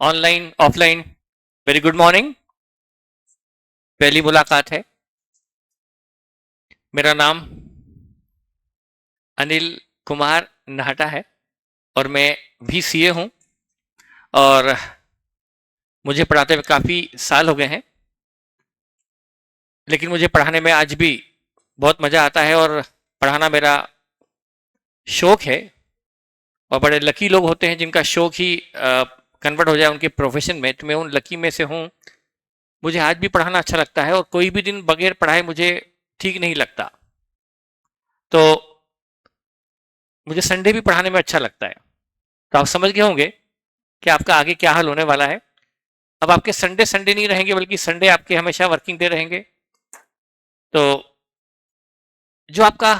Online offline, very good morning. पहली मुलाकात है। मेरा नाम अनिल कुमार नाहटा है और मैं भी सीए हूं और मुझे पढ़ाते हुए काफ़ी साल हो गए हैं, लेकिन मुझे पढ़ाने में आज भी बहुत मज़ा आता है और पढ़ाना मेरा शौक है। और बड़े लकी लोग होते हैं जिनका शौक ही कन्वर्ट हो जाए उनके प्रोफेशन में, तो मैं उन लकी में से हूँ। मुझे आज भी पढ़ाना अच्छा लगता है और कोई भी दिन बगैर पढ़ाए मुझे ठीक नहीं लगता। तो मुझे संडे भी पढ़ाने में अच्छा लगता है। तो आप समझ गए होंगे कि आपका आगे क्या हाल होने वाला है। अब आपके संडे संडे नहीं रहेंगे, बल्कि संडे आपके हमेशा वर्किंग डे रहेंगे। तो जो आपका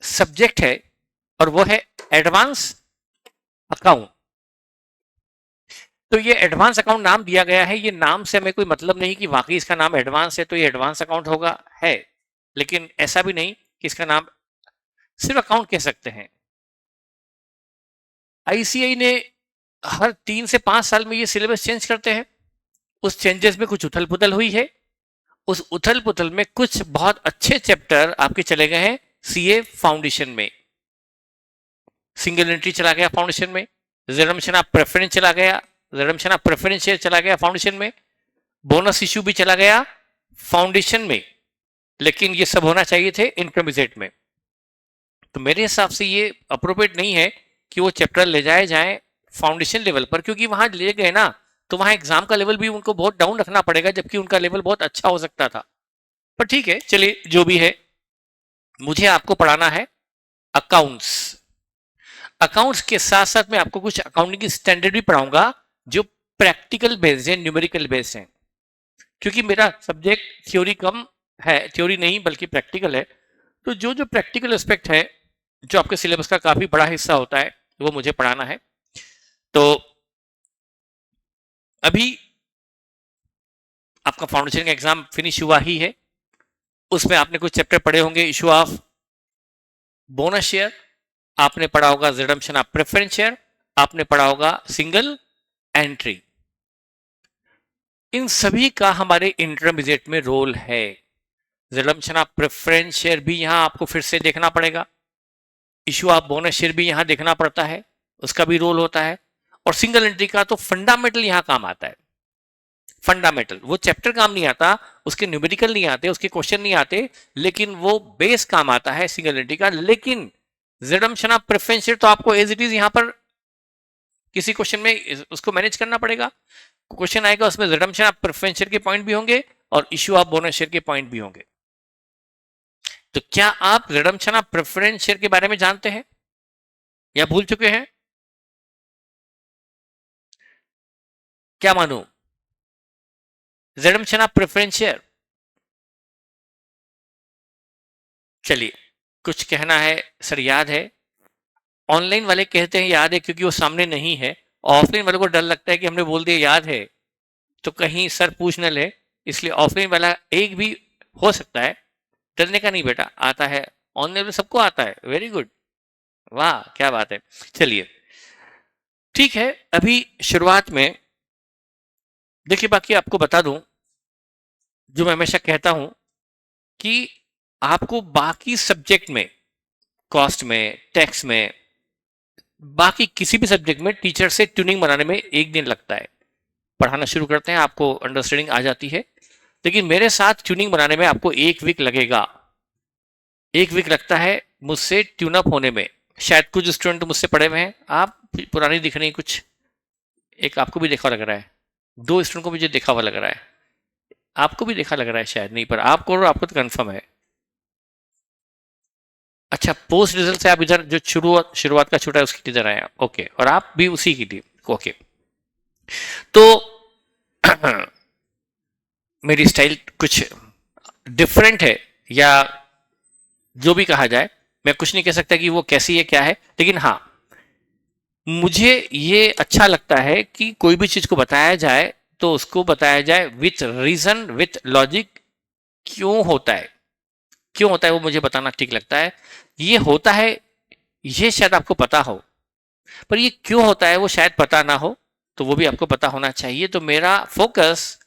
सब्जेक्ट है और वो है एडवांस अकाउंट। तो ये एडवांस अकाउंट नाम दिया गया है, ये नाम से हमें कोई मतलब नहीं कि वाकई इसका नाम एडवांस है तो ये एडवांस अकाउंट होगा, है। लेकिन ऐसा भी नहीं कि इसका नाम सिर्फ अकाउंट कह सकते हैं। आईसीआई ने हर 3 से 5 साल में ये सिलेबस चेंज करते हैं। उस चेंजेस में कुछ उथल पुथल हुई है। उस उथल पुथल में कुछ बहुत अच्छे चैप्टर आपके चले गए हैं सीए फाउंडेशन में। सिंगल एंट्री चला गया फाउंडेशन में, रिजर्वेशन ऑफ प्रेफरेंस चला गया, रिजर्वेशन ऑफ प्रेफरेंस शेयर चला गया फाउंडेशन में, बोनस इश्यू भी चला गया फाउंडेशन में। लेकिन ये सब होना चाहिए थे इंटरमीडिएट में। तो मेरे हिसाब से ये अप्रोप्रिएट नहीं है कि वो चैप्टर ले जाए जाए फाउंडेशन लेवल पर, क्योंकि वहां ले गए ना तो वहां एग्जाम का लेवल भी उनको बहुत डाउन रखना पड़ेगा, जबकि उनका लेवल बहुत अच्छा हो सकता था। पर ठीक है, चलिए जो भी है। मुझे आपको पढ़ाना है अकाउंट्स। अकाउंट्स के साथ साथ मैं आपको कुछ अकाउंटिंग की स्टैंडर्ड भी पढ़ाऊंगा जो प्रैक्टिकल बेस्ड है, न्यूमेरिकल बेस्ड है। क्योंकि मेरा सब्जेक्ट थ्योरी कम है, थ्योरी नहीं बल्कि प्रैक्टिकल है। तो जो जो प्रैक्टिकल एस्पेक्ट है, जो आपके सिलेबस का काफी बड़ा हिस्सा होता है, वो मुझे पढ़ाना है। तो अभी आपका फाउंडेशन का एग्जाम फिनिश हुआ ही है। उसमें आपने कुछ चैप्टर पढ़े होंगे, इशू ऑफ बोनस शेयर, आपने पढ़ा होगा रिडम्पशन ऑफ प्रेफरेंस शेयर, आपने पढ़ा होगा सिंगल एंट्री। इन सभी का हमारे इंटरमीडिएट में रोल है। रिडम्पशन ऑफ प्रेफरेंस शेयर भी यहां आपको फिर से देखना पड़ेगा। इशू ऑफ बोनस शेयर भी यहां देखना पड़ता है, उसका भी रोल होता है। और सिंगल एंट्री का तो फंडामेंटल यहां काम आता है। फंडामेंटल वो चैप्टर काम नहीं आता, उसके न्यूमेरिकल नहीं आते, उसके क्वेश्चन नहीं आते, लेकिन वो बेस काम आता है सिंगल एंट्री का। लेकिन रिडम्पशन ऑफ प्रेफरेंस शेयर तो आपको एज इट इज यहां पर किसी क्वेश्चन में उसको मैनेज करना पड़ेगा। क्वेश्चन आएगा उसमें रिडम्पशन ऑफ प्रेफरेंस शेयर के पॉइंट भी होंगे और इशू ऑफ बोनस शेयर के पॉइंट भी होंगे। तो क्या आप रिडम्पशन ऑफ प्रेफरेंस शेयर के बारे में जानते हैं या भूल चुके हैं? क्या मानू? रिडम्पशन ऑफ प्रेफरेंस शेयर, चलिए कुछ कहना है सर याद है। ऑनलाइन वाले कहते हैं याद है क्योंकि वो सामने नहीं है। ऑफलाइन वालों को डर लगता है कि हमने बोल दिया याद है तो कहीं सर पूछ न ले, इसलिए ऑफलाइन वाला एक भी हो सकता है। डरने का नहीं बेटा, आता है। ऑनलाइन में सबको आता है, वेरी गुड, वाह क्या बात है। चलिए ठीक है, अभी शुरुआत में देखिए, बाकी आपको बता दूं जो मैं हमेशा कहता हूं कि आपको बाकी सब्जेक्ट में, कॉस्ट में, टैक्स में, बाकी किसी भी सब्जेक्ट में टीचर से ट्यूनिंग बनाने में 1 दिन लगता है। पढ़ाना शुरू करते हैं, आपको अंडरस्टैंडिंग आ जाती है। लेकिन मेरे साथ ट्यूनिंग बनाने में आपको 1 वीक लगेगा। 1 वीक लगता है मुझसे ट्यूनअप होने में। शायद कुछ स्टूडेंट मुझसे पढ़े हुए हैं, आप पुरानी दिख रही कुछ, एक आपको भी देखा लग रहा है, 2 स्टूडेंट को मुझे देखा हुआ लग रहा है, आपको भी देखा लग रहा है शायद, नहीं पर आपको तो कंफर्म है। अच्छा, पोस्ट रिजल्ट से आप इधर जो शुरुआत का छोटा है उसकी इधर आए, ओके, और आप भी उसी की थी, ओके। तो मेरी स्टाइल कुछ डिफरेंट है, या जो भी कहा जाए, मैं कुछ नहीं कह सकता कि वो कैसी है क्या है, लेकिन हाँ मुझे ये अच्छा लगता है कि कोई भी चीज को बताया जाए तो उसको बताया जाए विथ रीजन, विथ लॉजिक। क्यों होता है, क्यों होता है वो मुझे बताना ठीक लगता है। ये होता है ये शायद आपको पता हो, पर ये क्यों होता है वो शायद पता ना हो। तो वो भी आपको पता होना चाहिए। तो मेरा फोकस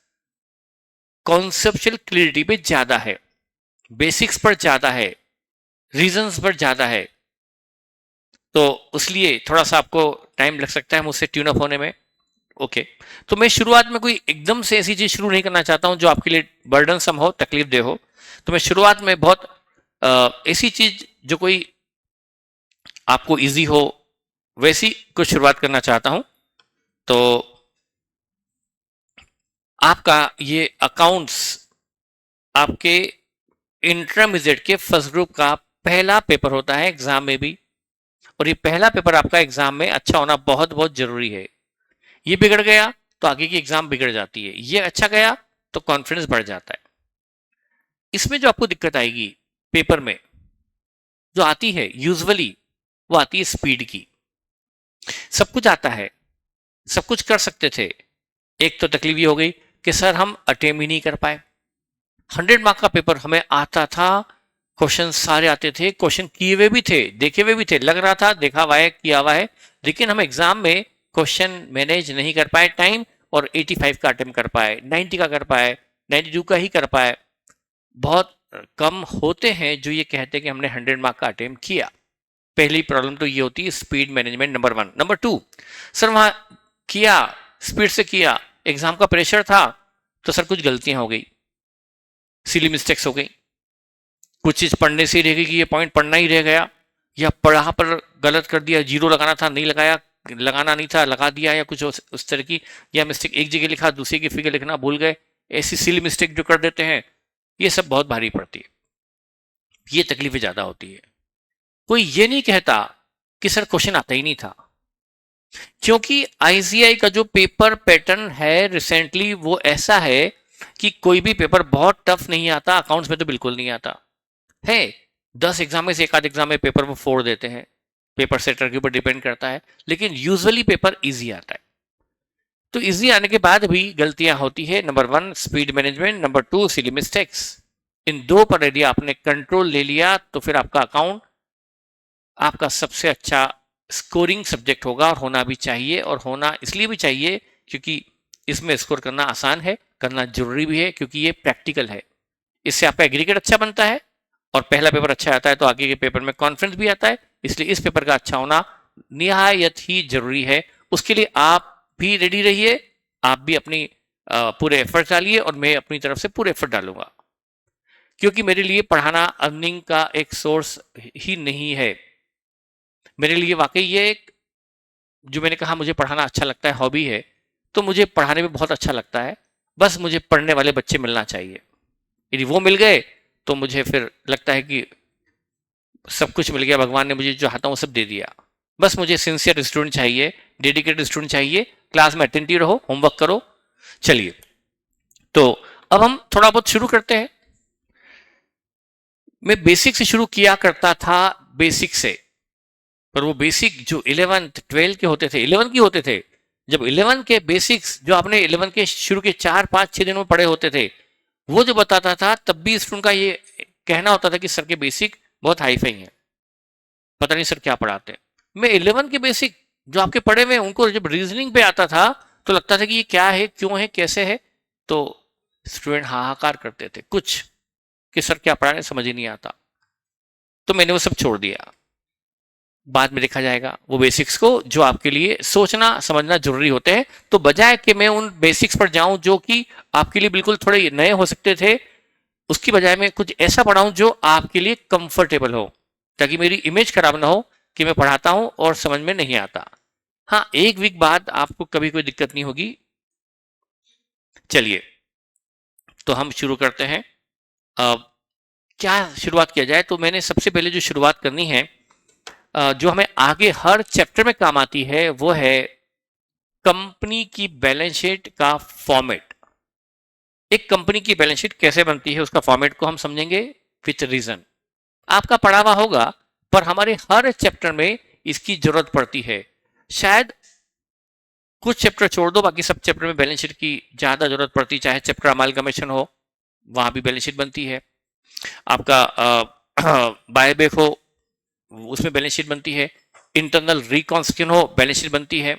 कॉन्सेप्चुअल क्लियरिटी पे ज्यादा है, बेसिक्स पर ज्यादा है, रीजंस पर ज्यादा है, तो उसलिए थोड़ा सा आपको टाइम लग सकता है मुझसे ट्यून अप होने में। ओके, तो मैं शुरुआत में कोई एकदम से ऐसी चीज शुरू नहीं करना चाहता हूं जो आपके लिए बर्डनसम हो, तकलीफ दे हो। तो मैं शुरुआत में बहुत ऐसी चीज जो कोई आपको इजी हो वैसी कुछ शुरुआत करना चाहता हूं। तो आपका ये अकाउंट्स आपके इंटरमीडिएट के फर्स्ट ग्रुप का पहला पेपर होता है एग्जाम में भी, और ये पहला पेपर आपका एग्जाम में अच्छा होना बहुत बहुत जरूरी है। ये बिगड़ गया तो आगे की एग्जाम बिगड़ जाती है, ये अच्छा गया तो कॉन्फिडेंस बढ़ जाता है। इसमें जो आपको दिक्कत आएगी पेपर में जो आती है यूजुअली, वो आती है स्पीड की। सब कुछ आता है, सब कुछ कर सकते थे, एक तो तकलीफ ये हो गई कि सर हम अटेम्प्ट ही नहीं कर पाए। 100 मार्क का पेपर हमें आता था, क्वेश्चन सारे आते थे, क्वेश्चन किए हुए भी थे, देखे हुए भी थे, लग रहा था देखा हुआ है किया हुआ है, लेकिन हम एग्जाम में क्वेश्चन मैनेज नहीं कर पाए टाइम, और 85 का अटेम्प्ट कर पाए, 90 का कर पाए, 92 का ही कर पाए। बहुत कम होते हैं जो ये कहते हैं कि हमने 100 मार्क का अटेम्प्ट किया। पहली प्रॉब्लम तो ये होती है speed management, number 1। Number 2, sir वहां किया, स्पीड से किया, एग्जाम का प्रेशर था, तो सर कुछ गलतियां हो गई, सिली मिस्टेक्स हो गई, कुछ चीज पढ़ने से ही रह गई कि ये पॉइंट पढ़ना ही रह गया, या पढ़ा पर गलत कर दिया, जीरो लगाना था नहीं लगाया, लगाना नहीं था लगा दिया, या कुछ उस तरह की, या मिस्टेक एक जगह लिखा दूसरी की फिगर लिखना भूल गए, ऐसी सिली मिस्टेक जो कर देते हैं, ये सब बहुत भारी पड़ती है, ये तकलीफें ज्यादा होती है। कोई ये नहीं कहता कि सर क्वेश्चन आता ही नहीं था, क्योंकि आईसीआई का जो पेपर पैटर्न है रिसेंटली वो ऐसा है कि कोई भी पेपर बहुत टफ नहीं आता, अकाउंट्स में तो बिल्कुल नहीं आता है। 10 एग्जाम में से एक आध एग्जाम में पेपर वो फोड़ देते हैं, पेपर सेटर के ऊपर डिपेंड करता है, लेकिन यूजुअली पेपर इजी आता है। तो इजी आने के बाद भी गलतियां होती है। Number 1 speed management, number 2 silly mistakes. इन दो पर यदि आपने कंट्रोल ले लिया तो फिर आपका अकाउंट आपका सबसे अच्छा स्कोरिंग सब्जेक्ट होगा, और होना भी चाहिए। और होना इसलिए भी चाहिए क्योंकि इसमें स्कोर करना आसान है, करना जरूरी भी है, क्योंकि ये प्रैक्टिकल है। इससे आपका एग्रीगेट अच्छा बनता है, और पहला पेपर अच्छा आता है तो आगे के पेपर में कॉन्फिडेंस भी आता है। इसलिए इस पेपर का अच्छा होना निहायत ही जरूरी है। उसके लिए आप भी रेडी रहिए, आप भी अपनी पूरे एफर्ट डालिए, और मैं अपनी तरफ से पूरे एफर्ट डालूंगा, क्योंकि मेरे लिए पढ़ाना अर्निंग का एक सोर्स ही नहीं है। मेरे लिए वाकई ये एक, जो मैंने कहा मुझे पढ़ाना अच्छा लगता है, हॉबी है, तो मुझे पढ़ाने में बहुत अच्छा लगता है। बस मुझे पढ़ने वाले बच्चे मिलना चाहिए, यदि वो मिल गए तो मुझे फिर लगता है कि सब कुछ मिल गया, भगवान ने मुझे जो चाहता हूँ वो सब दे दिया। बस मुझे सिंसियर स्टूडेंट चाहिए, डेडिकेटेड स्टूडेंट चाहिए, क्लास में अटेंटिव रहो, होमवर्क करो। चलिए, तो अब हम थोड़ा बहुत शुरू करते हैं। मैं बेसिक से शुरू किया करता था, बेसिक से, पर वो बेसिक जो 11th 12 के होते थे, 11 के होते थे, जब 11 के बेसिक्स जो आपने 11 के शुरू के 4 5 6 दिनों में पढ़े होते थे, वो जो बताता था, तब भी स्टूडेंट का ये कहना होता था कि सर के बेसिक बहुत हाई फाई है, पता नहीं सर क्या पढ़ाते हैं। मैं 11 के बेसिक जो आपके पढ़े हुए उनको जब रीजनिंग पे आता था तो लगता था कि ये क्या है, क्यों है, कैसे है, तो स्टूडेंट हाहाकार करते थे कुछ कि सर क्या पढ़ा रहे समझ ही नहीं आता। तो मैंने वो सब छोड़ दिया, बाद में देखा जाएगा वो बेसिक्स को जो आपके लिए सोचना समझना जरूरी होते हैं। तो बजाय कि मैं उन बेसिक्स पर जाऊं जो कि आपके लिए बिल्कुल थोड़े नए हो सकते थे, उसकी बजाय मैं कुछ ऐसा पढ़ाऊं जो आपके लिए कंफर्टेबल हो, ताकि मेरी इमेज खराब ना हो कि मैं पढ़ाता हूं और समझ में नहीं आता। हाँ, एक वीक बाद आपको कभी कोई दिक्कत नहीं होगी। चलिए, तो हम शुरू करते हैं। अब क्या शुरुआत किया जाए, तो मैंने सबसे पहले जो शुरुआत करनी है, जो हमें आगे हर चैप्टर में काम आती है, वो है कंपनी की बैलेंस शीट का फॉर्मेट। एक कंपनी की बैलेंस शीट कैसे बनती है उसका फॉर्मेट को हम समझेंगे विथ रीजन। आपका पढ़ा हुआ होगा, पर हमारे हर चैप्टर में इसकी जरूरत पड़ती है। शायद कुछ चैप्टर छोड़ दो, बाकी सब चैप्टर में बैलेंस शीट की ज्यादा जरूरत पड़ती है। चाहे चैप्टर अमालगमेशन हो, वहां भी बैलेंस शीट बनती है। आपका बायबैक हो, उसमें बैलेंस शीट बनती है। इंटरनल रिकॉन्स्ट्रक्शन हो, बैलेंस शीट बनती है।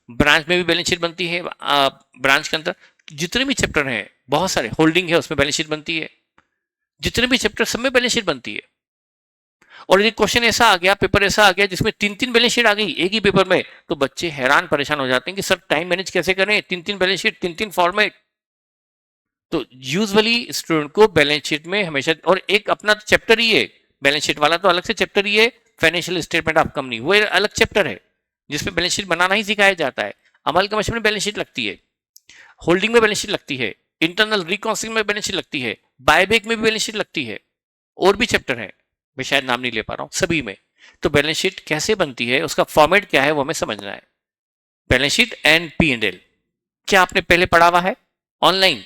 ब्रांच में भी बैलेंस शीट बनती है। ब्रांच के अंदर जितने भी चैप्टर हैं, बहुत सारे होल्डिंग है उसमें बैलेंस शीट बनती है, जितने भी चैप्टर सब में बैलेंस शीट बनती है। और यदि क्वेश्चन ऐसा आ गया, पेपर ऐसा आ गया जिसमें 3-3 बैलेंस शीट आ गई एक ही पेपर में, तो बच्चे हैरान परेशान हो जाते हैं कि सर टाइम मैनेज कैसे करें, 3-3 बैलेंस शीट, 3-3 फॉर्मेट। तो यूजुअली स्टूडेंट को बैलेंस शीट में हमेशा, और एक अपना तो चैप्टर ही है बैलेंस शीट वाला, तो अलग से चैप्टर ही है फाइनेंशियल स्टेटमेंट ऑफ कंपनी, वो अलग चैप्टर है जिसमें बैलेंस शीट बनाना ही सिखाया जाता है। अमल कमीशन में बैलेंस शीट लगती है, होल्डिंग में बैलेंस शीट लगती है, इंटरनल रिकॉन्सिलिंग में बैलेंस शीट लगती है, बायबैक में भी बैलेंस शीट लगती है, और भी चैप्टर है, मैं शायद नाम नहीं ले पा रहा हूं सभी में। तो बैलेंस शीट कैसे बनती है, उसका फॉर्मेट क्या है, वो हमें समझना है। Balance sheet and P and L, क्या आपने पहले पढ़ा हुआ है online?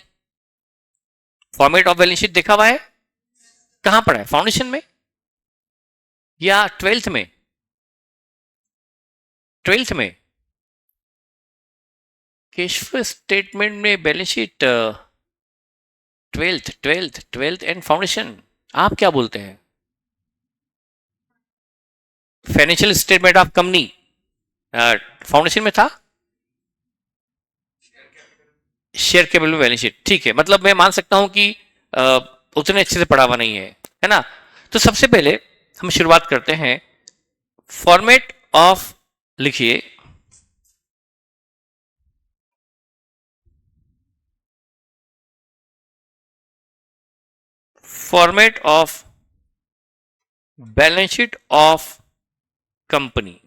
Format of balance sheet देखा हुआ है? कहां पढ़ा है, फाउंडेशन में या ट्वेल्थ में? ट्वेल्थ में कैश फ्लो स्टेटमेंट में balance sheet, twelfth and foundation. आप क्या बोलते हैं? Financial statement of company foundation में था, शेयर कैपिटल में बैलेंस शीट, ठीक है। मतलब मैं मान सकता हूं कि उतने अच्छे से पढ़ा हुआ नहीं है ना? तो सबसे पहले हम शुरुआत करते हैं, फॉर्मेट ऑफ, लिखिए format of balance sheet of company.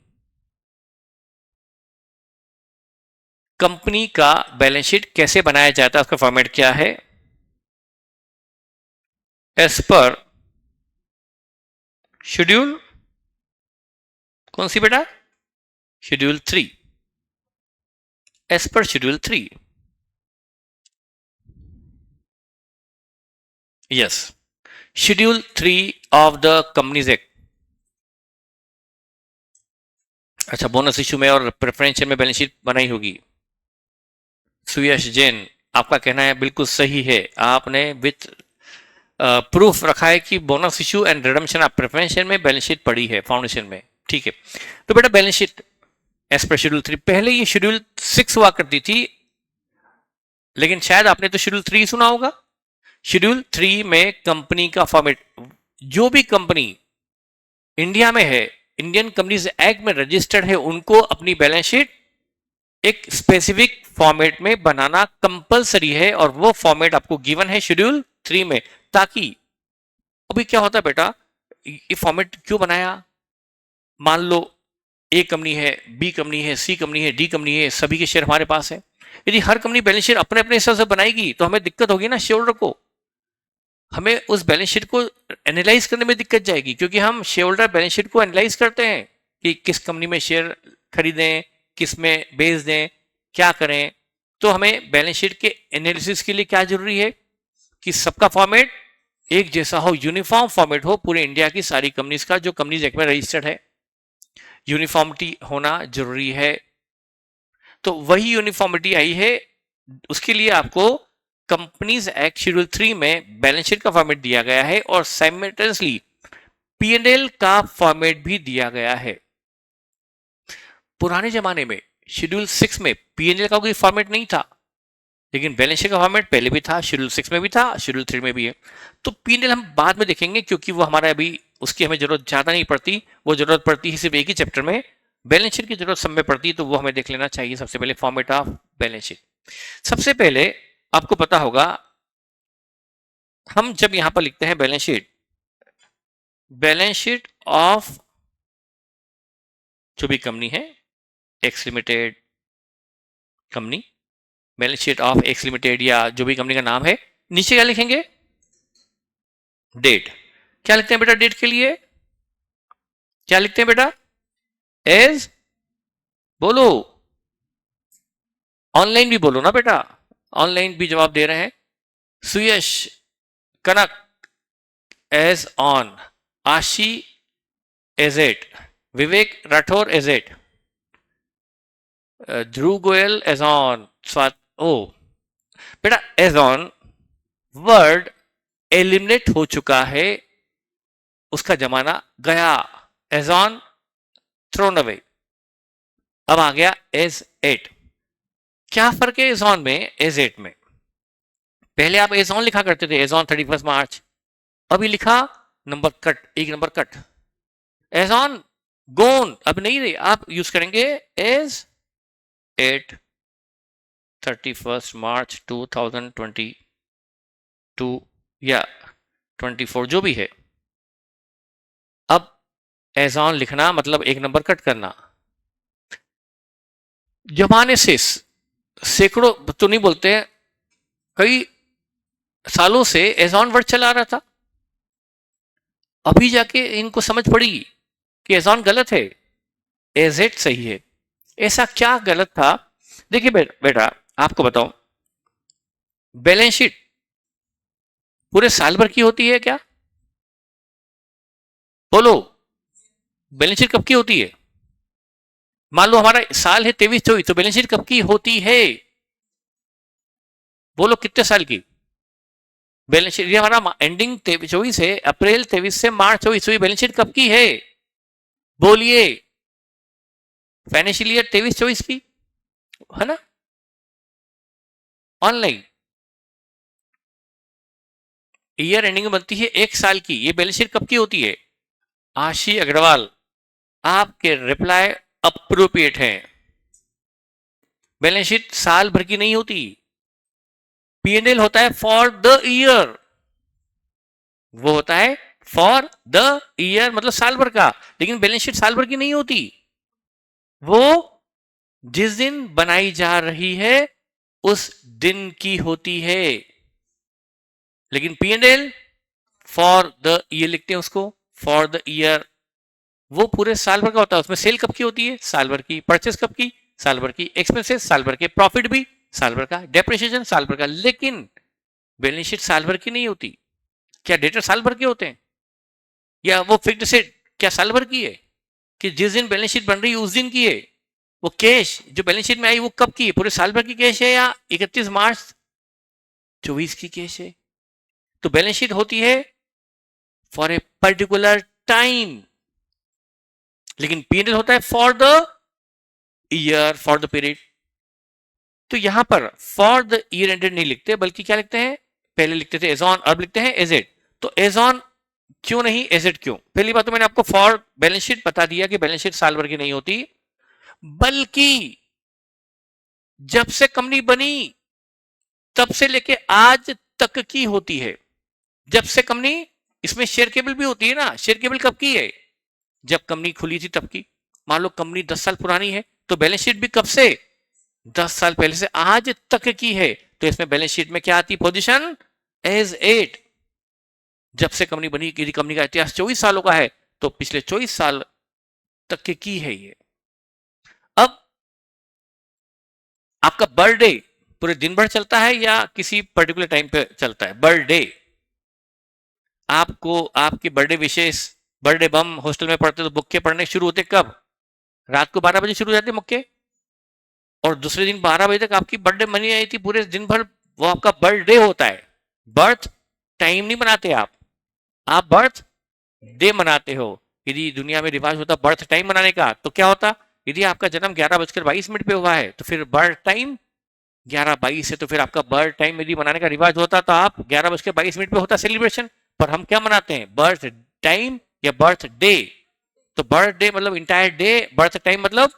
Company का बैलेंस शीट कैसे बनाया जाता है, उसका फॉर्मेट क्या है? एज पर शेड्यूल, कौन सी बेटा? Schedule 3, as per schedule 3, yes, schedule 3 of the companies act. अच्छा, बोनस इश्यू में और प्रेफरेंशियल में बैलेंस शीट बनाई होगी। सुयश जैन, आपका कहना है बिल्कुल सही है, आपने विथ प्रूफ रखा है कि bonus issue and redemption of preferential में बैलेंस शीट पड़ी है फाउंडेशन में, ठीक है। तो बेटा balance sheet as per schedule 3, पहले ये शेड्यूल 6 हुआ करती थी, लेकिन शायद आपने तो शेड्यूल 3 सुना होगा। शेड्यूल 3 में कंपनी का फॉर्मेट, जो भी कंपनी इंडिया में है, इंडियन कंपनीज एक्ट में रजिस्टर्ड है, उनको अपनी बैलेंस शीट एक स्पेसिफिक फॉर्मेट में बनाना कंपलसरी है, और वो फॉर्मेट आपको गिवन है शेड्यूल 3 में। ताकि अभी क्या होता है बेटा, ये फॉर्मेट क्यों बनाया? मान लो ए कंपनी है, बी कंपनी है, सी कंपनी है, डी कंपनी है, सभी के शेयर हमारे पास है। यदि हर कंपनी बैलेंस शीट अपने अपने हिसाब से बनाएगी तो हमें दिक्कत होगी ना, शेयर होल्डर को। हमें उस बैलेंस शीट को एनालाइज करने में दिक्कत जाएगी, क्योंकि हम शेयर होल्डर बैलेंस शीट को एनालाइज करते हैं कि किस कंपनी में शेयर खरीदें, किस में बेच दें, क्या करें। तो हमें बैलेंस शीट के एनालिसिस के लिए क्या जरूरी है कि सबका फॉर्मेट एक जैसा हो, यूनिफॉर्म फॉर्मेट हो पूरे इंडिया की सारी कंपनीज का, जो कंपनीज एक्ट में रजिस्टर्ड है। यूनिफॉर्मिटी होना जरूरी है। तो वही यूनिफॉर्मिटी आई है, उसके लिए आपको कंपनीज एक्ट शेड्यूल 3 में बैलेंस शीट का फॉर्मेट दिया गया है, और साइमल्टेनियसली पी&एल का फॉर्मेट भी दिया गया है। पुराने जमाने में शेड्यूल 6 में पी&एल का कोई फॉर्मेट नहीं था, लेकिन बैलेंस शीट का फॉर्मेट पहले भी था, शेड्यूल 6 में भी था, शेड्यूल 3 में भी है। तो पी&एल हम बाद में देखेंगे, क्योंकि वो हमारा अभी उसकी हमें जरूरत ज्यादा नहीं पड़ती, वो जरूरत पड़ती है सिर्फ एक ही चैप्टर में। बैलेंस शीट की जरूरत सब में पड़ती है, तो वो हमें देख लेना चाहिए। सबसे पहले फॉर्मेट ऑफ बैलेंस शीट, सबसे पहले आपको पता होगा, हम जब यहां पर लिखते हैं balance sheet, balance sheet of जो भी कंपनी है, x limited company, balance sheet of x limited या जो भी कंपनी का नाम है, नीचे क्या लिखेंगे? डेट। क्या लिखते हैं बेटा डेट के लिए? क्या लिखते हैं बेटा? एज, बोलो, ऑनलाइन भी बोलो ना बेटा, ऑनलाइन भी जवाब दे रहे हैं। Suyash Kanak age on, Aashi age eight, Vivek Rathore age eight, Dhruv Goyal age on, स्वात ओ बेटा एज ऑन वर्ड एलिमिनेट हो चुका है, उसका जमाना गया, एज ऑन थ्रोन अवे। अब आ गया एज एट। क्या फर्क है एज ऑन में एज एट में? पहले आप एज ऑन लिखा करते थे, एज ऑन 31 मार्च। अभी लिखा नंबर कट, एक नंबर कट, एज ऑन गोन अब नहीं रही, आप यूज करेंगे एज एट 31 मार्च 2022 या 24 जो भी है। अब एज ऑन लिखना मतलब एक नंबर कट करना। जमाने से सैकड़ों तो नहीं बोलते हैं, कई सालों से एज ऑन वर्ड चला रहा था। अभी जाके इनको समझ पड़ी कि एज ऑन गलत है, एज एट सही है। ऐसा क्या गलत था? देखिए बेटा आपको बताओ, बैलेंस शीट पूरे साल भर की होती है क्या? बोलो, बैलेंस शीट कब की होती है? मान लो हमारा साल है 23-24, तो बैलेंस शीट कब की होती है? बोलो कितने साल की बैलेंस शीट? ये हमारा एंडिंग 24 है, अप्रैल 23 से मार्च 24, तो ये बैलेंस शीट कब की है? बोलिए, फाइनेंशियल ईयर 23-24 की है ना, ऑनलाइन ईयर एंडिंग में बनती है एक साल की। ये बैलेंस शीट कब की होती है? आशी अग्रवाल, आपके रिप्लाई अप्रोप्रिएट है। बैलेंस शीट साल भर की नहीं होती, पीएनएल होता है फॉर द ईयर, वो होता है फॉर द ईयर मतलब साल भर का, लेकिन बैलेंस शीट साल भर की नहीं होती, वो जिस दिन बनाई जा रही है उस दिन की होती है। लेकिन पीएनएल फॉर द ईयर लिखते हैं उसको, फॉर द ईयर, वो पूरे साल भर का होता है। उसमें सेल कब की होती है? साल भर की। परचेस कब की? साल भर की। एक्सपेंसेस साल भर के। प्रॉफिट भी साल भर का। डेप्रिसिएशन साल भर का। लेकिन बैलेंस शीट साल भर की नहीं होती। क्या डेटर साल भर के होते हैं? या वो फिक्स्ड से क्या साल भर की है कि जिस दिन बैलेंस शीट बन रही है उस दिन की है? वो कैश जो बैलेंस शीट में आई वो कब की है? पूरे साल भर की कैश है या 31 मार्च 24 की कैश है? तो बैलेंस शीट होती है फॉर ए पर्टिकुलर टाइम, लेकिन पीरियड होता है for the year, for the period. तो यहां पर फॉर द ईयर एंडेड नहीं लिखते, बल्कि क्या लिखते हैं? पहले लिखते थे एज ऑन, अब लिखते हैं एज एड। तो एज ऑन क्यों नहीं, एज एड क्यों? पहली बात तो मैंने आपको फॉर बैलेंस शीट बता दिया कि बैलेंस शीट साल भर की नहीं होती, बल्कि जब से कंपनी बनी तब से लेके आज तक की होती है। जब से कंपनी, इसमें शेयर केबल भी होती है ना, शेयर केबल कब की है? जब कंपनी खुली थी तब की। मान लो कंपनी 10 साल पुरानी है तो बैलेंस शीट भी कब से? 10 साल पहले से आज तक की है। तो इसमें बैलेंस शीट में क्या आती? Position as at. जब से कंपनी बनी, यदि कंपनी का इतिहास 24 सालों का है तो पिछले 24 साल तक की है ये। अब आपका बर्थडे पूरे दिन भर चलता है या किसी पर्टिकुलर टाइम पे चलता है? बर्थडे, आपको आपके बर्थडे विशेष, बर्थडे बम हॉस्टल में पढ़ते तो मुक्के पढ़ने शुरू होते कब? रात को 12 बजे शुरू हो जाते मुक्के, और दूसरे दिन 12 बजे तक आपकी बर्थडे मनी आई थी पूरे दिन भर, वो आपका बर्थडे होता है। बर्थ टाइम नहीं मनाते आप बर्थ डे मनाते हो। यदि दुनिया में रिवाज होता बर्थ टाइम मनाने का तो क्या होता? यदि आपका जन्म 11:22 पे हुआ है तो फिर बर्थ टाइम 11:22 है, तो फिर आपका बर्थ टाइम यदि मनाने का रिवाज होता तो आप 11:22 पे होता सेलिब्रेशन। पर हम क्या मनाते हैं? बर्थ टाइम या बर्थ डे। तो बर्थ डे मतलब इंटायर डे, बर्थ टाइम मतलब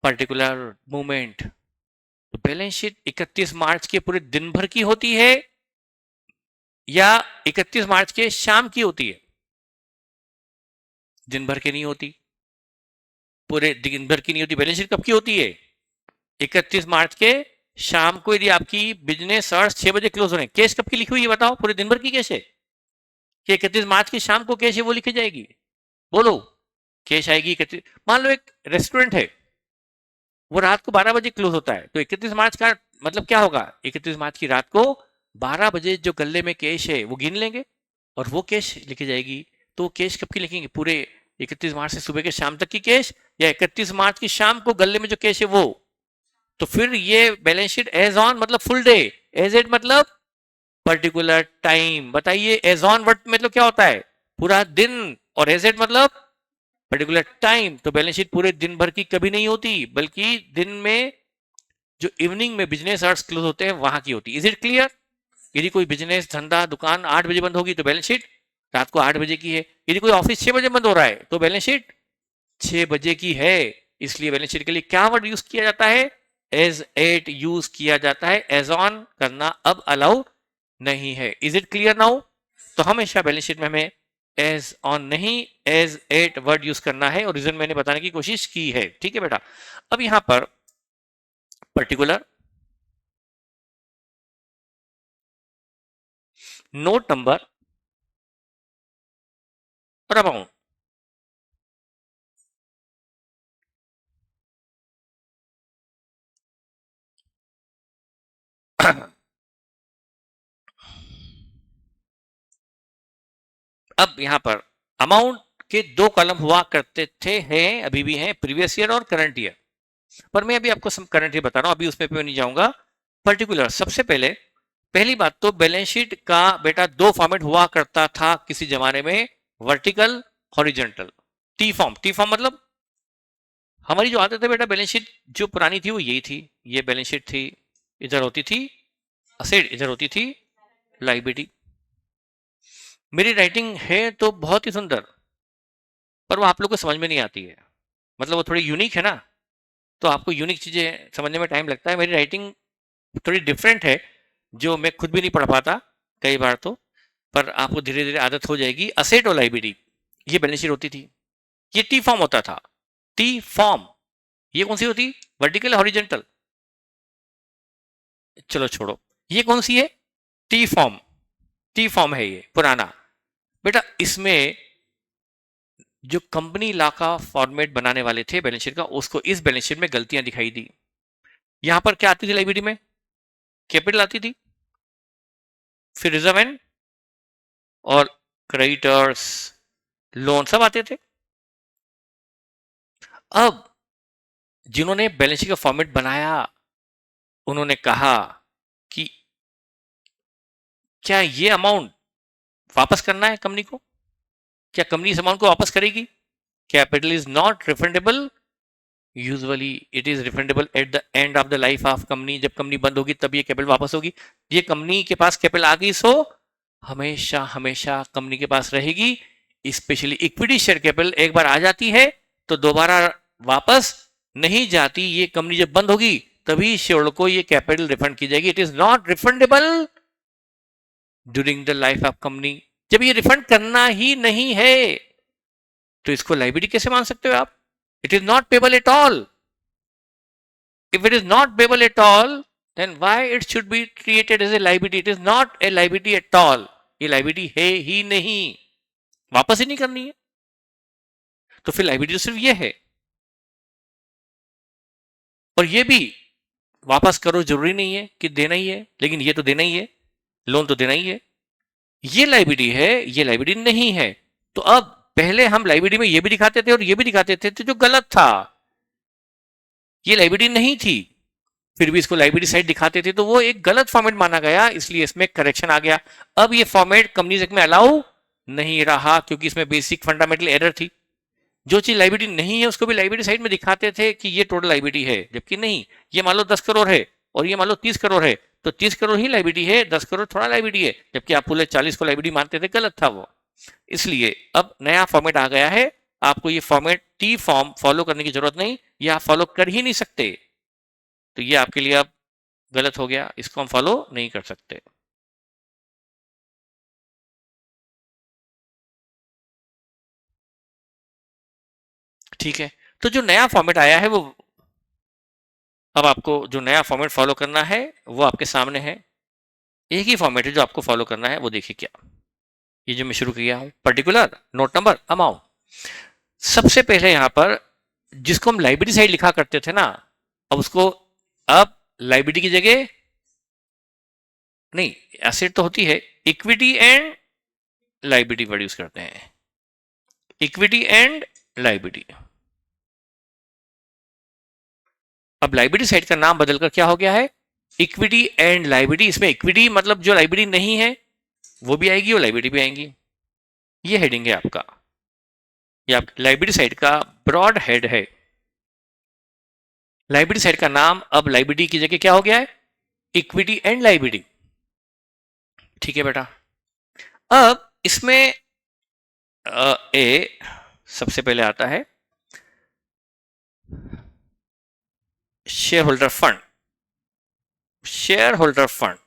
पर्टिकुलर मोमेंट। तो बैलेंस शीट 31 मार्च के पूरे दिन भर की होती है या 31 मार्च के शाम की होती है? दिन भर की नहीं होती, पूरे दिन भर की नहीं होती। बैलेंस शीट कब की होती है? 31 मार्च के शाम को। यदि आपकी बिजनेस आवर्स 6 बजे क्लोज हो रहे हैं, कैश कब की लिखी हुई है बताओ? पूरे दिन भर की कैश है कि 31 मार्च की शाम को कैश है वो लिखी जाएगी? बोलो, कैश आएगी 31। मान लो एक रेस्टोरेंट है, वो रात को 12 बजे क्लोज होता है, तो 31 मार्च का मतलब क्या होगा? 31 मार्च की रात को 12 बजे जो गले में कैश है वो गिन लेंगे और वो कैश लिखी जाएगी। तो कैश कब की लिखेंगे? पूरे 31 मार्च से सुबह के शाम तक की कैश, या 31 मार्च की शाम को गले में जो कैश है वो? तो फिर ये बैलेंस शीट एज ऑन मतलब फुल डे, एज एट मतलब पर्टिकुलर टाइम। बताइए, एज ऑन वर्ड मतलब क्या होता है? पूरा दिन, और एज एट मतलब पर्टिकुलर टाइम, तो बैलेंस शीट पूरे दिन भर की कभी नहीं होती, बल्कि दिन में जो इवनिंग में बिजनेस आवर्स क्लोज होते हैं वहां की होती है। Is it clear? यदि कोई बिजनेस धंधा दुकान 8 बजे बंद होगी तो बैलेंस शीट रात को 8 बजे की है। यदि कोई ऑफिस 6 बजे बंद हो रहा है तो बैलेंस शीट 6 बजे की है। इसलिए बैलेंस शीट के लिए क्या वर्ड यूज किया जाता है? एज एट यूज किया जाता है। एज ऑन करना अब अलाउ नहीं है। Is it clear now? तो हमेशा बैलेंस शीट में हमें एज ऑन नहीं एज एट वर्ड यूज करना है, और रीजन मैंने बताने की कोशिश की है। ठीक है बेटा। अब यहां पर पर्टिकुलर, नोट नंबर और अमाउंट। अब यहां पर अमाउंट के दो कॉलम हुआ करते थे, हैं, अभी भी हैं, प्रीवियस ईयर और करंट ईयर। पर मैं अभी आपको करंट ईयर बता रहा हूं, अभी उसमें नहीं जाऊंगा। पर्टिकुलर, सबसे पहले पहली बात तो बैलेंस शीट का बेटा दो फॉर्मेट हुआ करता था किसी जमाने में, vertical, horizontal. T form, T form मतलब हमारी जो आदत है बेटा, बैलेंस शीट जो पुरानी थी वो यही थी। ये बैलेंस शीट थी, इधर होती थी असेट, इधर होती थी लाइबिलिटी। मेरी राइटिंग है तो बहुत ही सुंदर, पर वो आप लोग को समझ में नहीं आती है। मतलब वो थोड़ी यूनिक है ना, तो आपको यूनिक चीजें समझने में टाइम लगता है। मेरी राइटिंग थोड़ी डिफरेंट है, जो मैं खुद भी नहीं पढ़ पाता कई बार तो, पर आपको धीरे धीरे आदत हो जाएगी। असेट और लाइबिलिटी ये बैलेंस शीट होती थी। ये टी फॉर्म होता था, टी फॉर्म। ये कौन सी होती? Vertical, horizontal? चलो छोड़ो, ये कौन सी है? T form. टी फॉर्म है ये पुराना बेटा। इसमें जो कंपनी लॉ का फॉर्मेट बनाने वाले थे बैलेंस शीट का, उसको इस बैलेंस शीट में गलतियां दिखाई दी। यहां पर क्या आती थी लाइबिलिटी में? कैपिटल आती थी, फिर रिजर्व एंड और क्रेडिटर्स, लोन सब आते थे। अब जिन्होंने बैलेंस शीट का फॉर्मेट बनाया, उन्होंने कहा कि क्या ये अमाउंट वापस करना है कंपनी को? क्या कंपनी इस अमाउंट को वापस करेगी? Capital is not refundable. Usually it is refundable at the end of the life of company. जब कंपनी बंद होगी तब ये कैपिटल वापस होगी। ये कंपनी के पास कैपिटल आ गई, सो हमेशा हमेशा कंपनी के पास रहेगी। स्पेशली इक्विटी शेयर कैपिटल एक बार आ जाती है तो दोबारा वापस नहीं जाती। ये कंपनी जब बंद होगी तभी शेयर को ये कैपिटल रिफंड की जाएगी। It is not refundable during the life of company. जब ये रिफंड करना ही नहीं है तो इसको लाइबिलिटी कैसे मान सकते हो आप? It is not payable at all. If it is not payable at all, then why it should be treated as a liability? It is not a liability at all. ये liability है ही नहीं, वापस ही नहीं करनी है, तो फिर liability तो सिर्फ ये है। और ये भी वापस करो जरूरी नहीं है कि देना ही है, लेकिन ये तो देना ही है, लोन तो देना ही है। ये लाइबिलिटी है, ये लाइबिलिटी नहीं है। तो अब पहले हम लाइबिलिटी में ये भी दिखाते थे और ये भी दिखाते थे, तो जो गलत था, ये लाइबिलिटी नहीं थी, फिर भी इसको लाइबिलिटी साइड दिखाते थे, तो वो एक गलत फॉर्मेट माना गया, इसलिए इसमें करेक्शन आ गया। अब ये फॉर्मेट कंपनीज एक्ट में अलाउ नहीं रहा, क्योंकि इसमें बेसिक फंडामेंटल एरर थी। जो चीज लाइबिलिटी नहीं है उसको भी लाइबिलिटी साइड में दिखाते थे कि ये टोटल लाइबिलिटी है, जबकि नहीं। ये मान लो 10 करोड़ है और ये मान लो 30 करोड़ है, तो 30 करोड़ ही लाइबिलिटी है, 10 करोड़ थोड़ा लाइबिलिटी है, जबकि आप पूरे 40 को लाइबिलिटी मानते थे। गलत था वो। इसलिए अब नया फॉर्मेट आ गया है, आपको ये फॉर्मेट टी फॉर्म फॉलो करने की जरूरत नहीं, ये आप फॉलो कर ही नहीं सकते। तो ये आपके लिए अब गलत हो गया, इसको हम फॉलो नहीं कर सकते। ठीक है, तो जो नया फॉर्मेट आया है वो, अब आपको जो नया फॉर्मेट फॉलो करना है वो आपके सामने है। एक ही फॉर्मेट है जो आपको फॉलो करना है, वो देखिए क्या। ये जो मैं शुरू किया हूं, पर्टिकुलर, नोट नंबर, अमाउंट। सबसे पहले यहां पर जिसको हम लाइबिलिटी साइड लिखा करते थे ना, अब उसको, अब लाइबिलिटी की जगह नहीं, एसेट तो होती है, equity and liability word use करते हैं। Equity and liability. अब लाइबिलिटी साइड का नाम बदलकर क्या हो गया है? Equity and liability. इसमें इक्विटी मतलब जो लाइबिलिटी नहीं है वो भी आएगी और लाइबिलिटी भी आएंगी। ये हेडिंग है आपका। ये आपकी लाइबिलिटी साइड का ब्रॉड हेड है। लाइबिलिटी साइड का नाम अब लाइबिलिटी की जगह क्या हो गया है? Equity and liability. ठीक है बेटा। अब इसमें ए सबसे पहले आता है share holder fund. Share holder fund,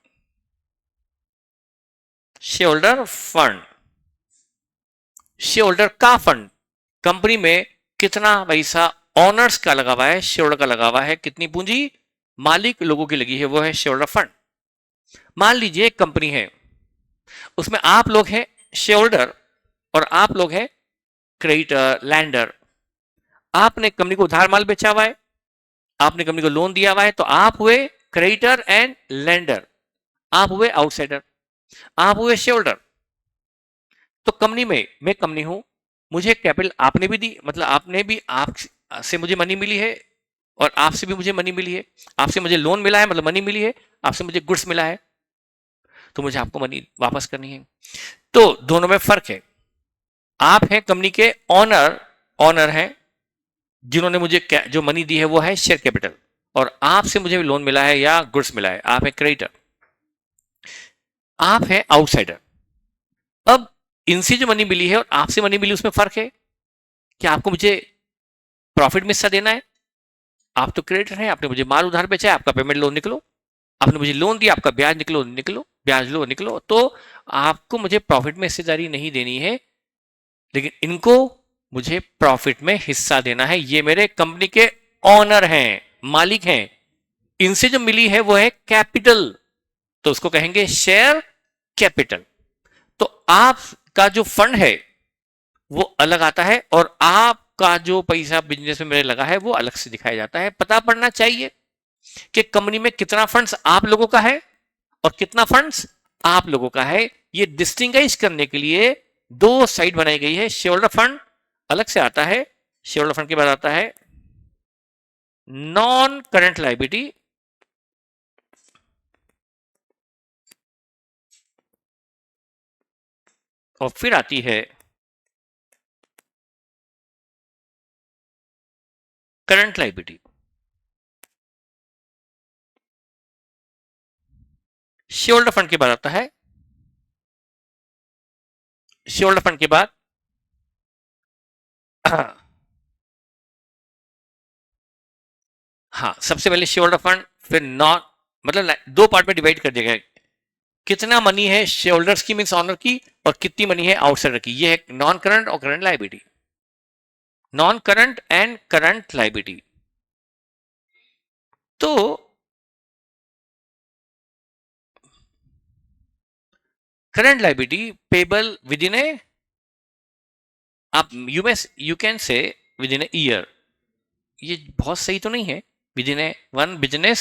share holder fund, share holder का फंड, कंपनी में कितना पैसा ऑनर्स का लगा हुआ है, शेयर होल्डर का लगा हुआ है, कितनी पूंजी मालिक लोगों की लगी है, वो है शेयर होल्डर फंड। मान लीजिए एक कंपनी है, उसमें आप लोग हैं शेयर होल्डर और आप लोग हैं क्रेडिटर, लैंडर। आपने कंपनी को उधार माल बेचा हुआ है, आपने कंपनी को लोन दिया हुआ है, तो आप हुए क्रेडिटर एंड लैंडर, आप हुए आउटसाइडर, आप हुए शेयर होल्डर। तो कंपनी में मैं कंपनी हूं, मुझे कैपिटल आपने भी दी, मतलब आपने भी, आप से मुझे मनी मिली है और आपसे भी मुझे मनी मिली है। आपसे मुझे लोन मिला है, मतलब मनी मिली है, आपसे मुझे गुड्स मिला है, तो मुझे आपको मनी वापस करनी है। तो दोनों में फर्क है। आप हैं कंपनी के ऑनर, ऑनर हैं जिन्होंने मुझे जो मनी दी है वो है शेयर कैपिटल, और आपसे मुझे लोन मिला है या गुड्स मिला है, आप हैं क्रेडिटर, आप हैं आउटसाइडर। अब इनसे जो मनी मिली है और आपसे मनी मिली उसमें फर्क है कि आपको मुझे प्रॉफिट में हिस्सा देना है। आप तो क्रेडिटर हैं, आपने मुझे माल उधार बेचा है, आपका पेमेंट लो निकलो, आपने मुझे लोन दिया, आपका ब्याज निकलो निकलो, ब्याज लो निकलो, तो आपको मुझे प्रॉफिट में हिस्सेदारी नहीं देनी है, लेकिन इनको मुझे प्रॉफिट में हिस्सा देना है। ये मेरे कंपनी के ऑनर हैं, मालिक हैं, इनसे जो मिली है वो है कैपिटल, तो उसको कहेंगे शेयर कैपिटल। तो आपका जो फंड है वो अलग आता है और आपका जो पैसा बिजनेस में मेरे लगा है वो अलग से दिखाया जाता है। पता पड़ना चाहिए कि कंपनी में कितना फंड्स आप लोगों का है और कितना फंड्स आप लोगों का है। ये डिस्टिंग्विश करने के लिए दो साइड बनाई गई है। शेयर होल्डर फंड अलग से आता है, शेयर होल्डर फंड के बाद आता है नॉन करंट लायबिलिटी, और फिर आती है current liability. Shareholder fund के बाद आता है, शेयर होल्डर फंड के बाद हाँ, सबसे पहले शेयर होल्डर फंड, फिर नॉन, मतलब दो पार्ट में डिवाइड कर दिया गया है। कितना मनी है शेयर होल्डर्स की, मींस ऑनर की, और कितनी मनी है आउटसाइडर की। ये है नॉन करंट और current liability, non current and current liability. तो current liability payable within a, आप you can say within a year. ये बहुत सही तो नहीं है, within a one business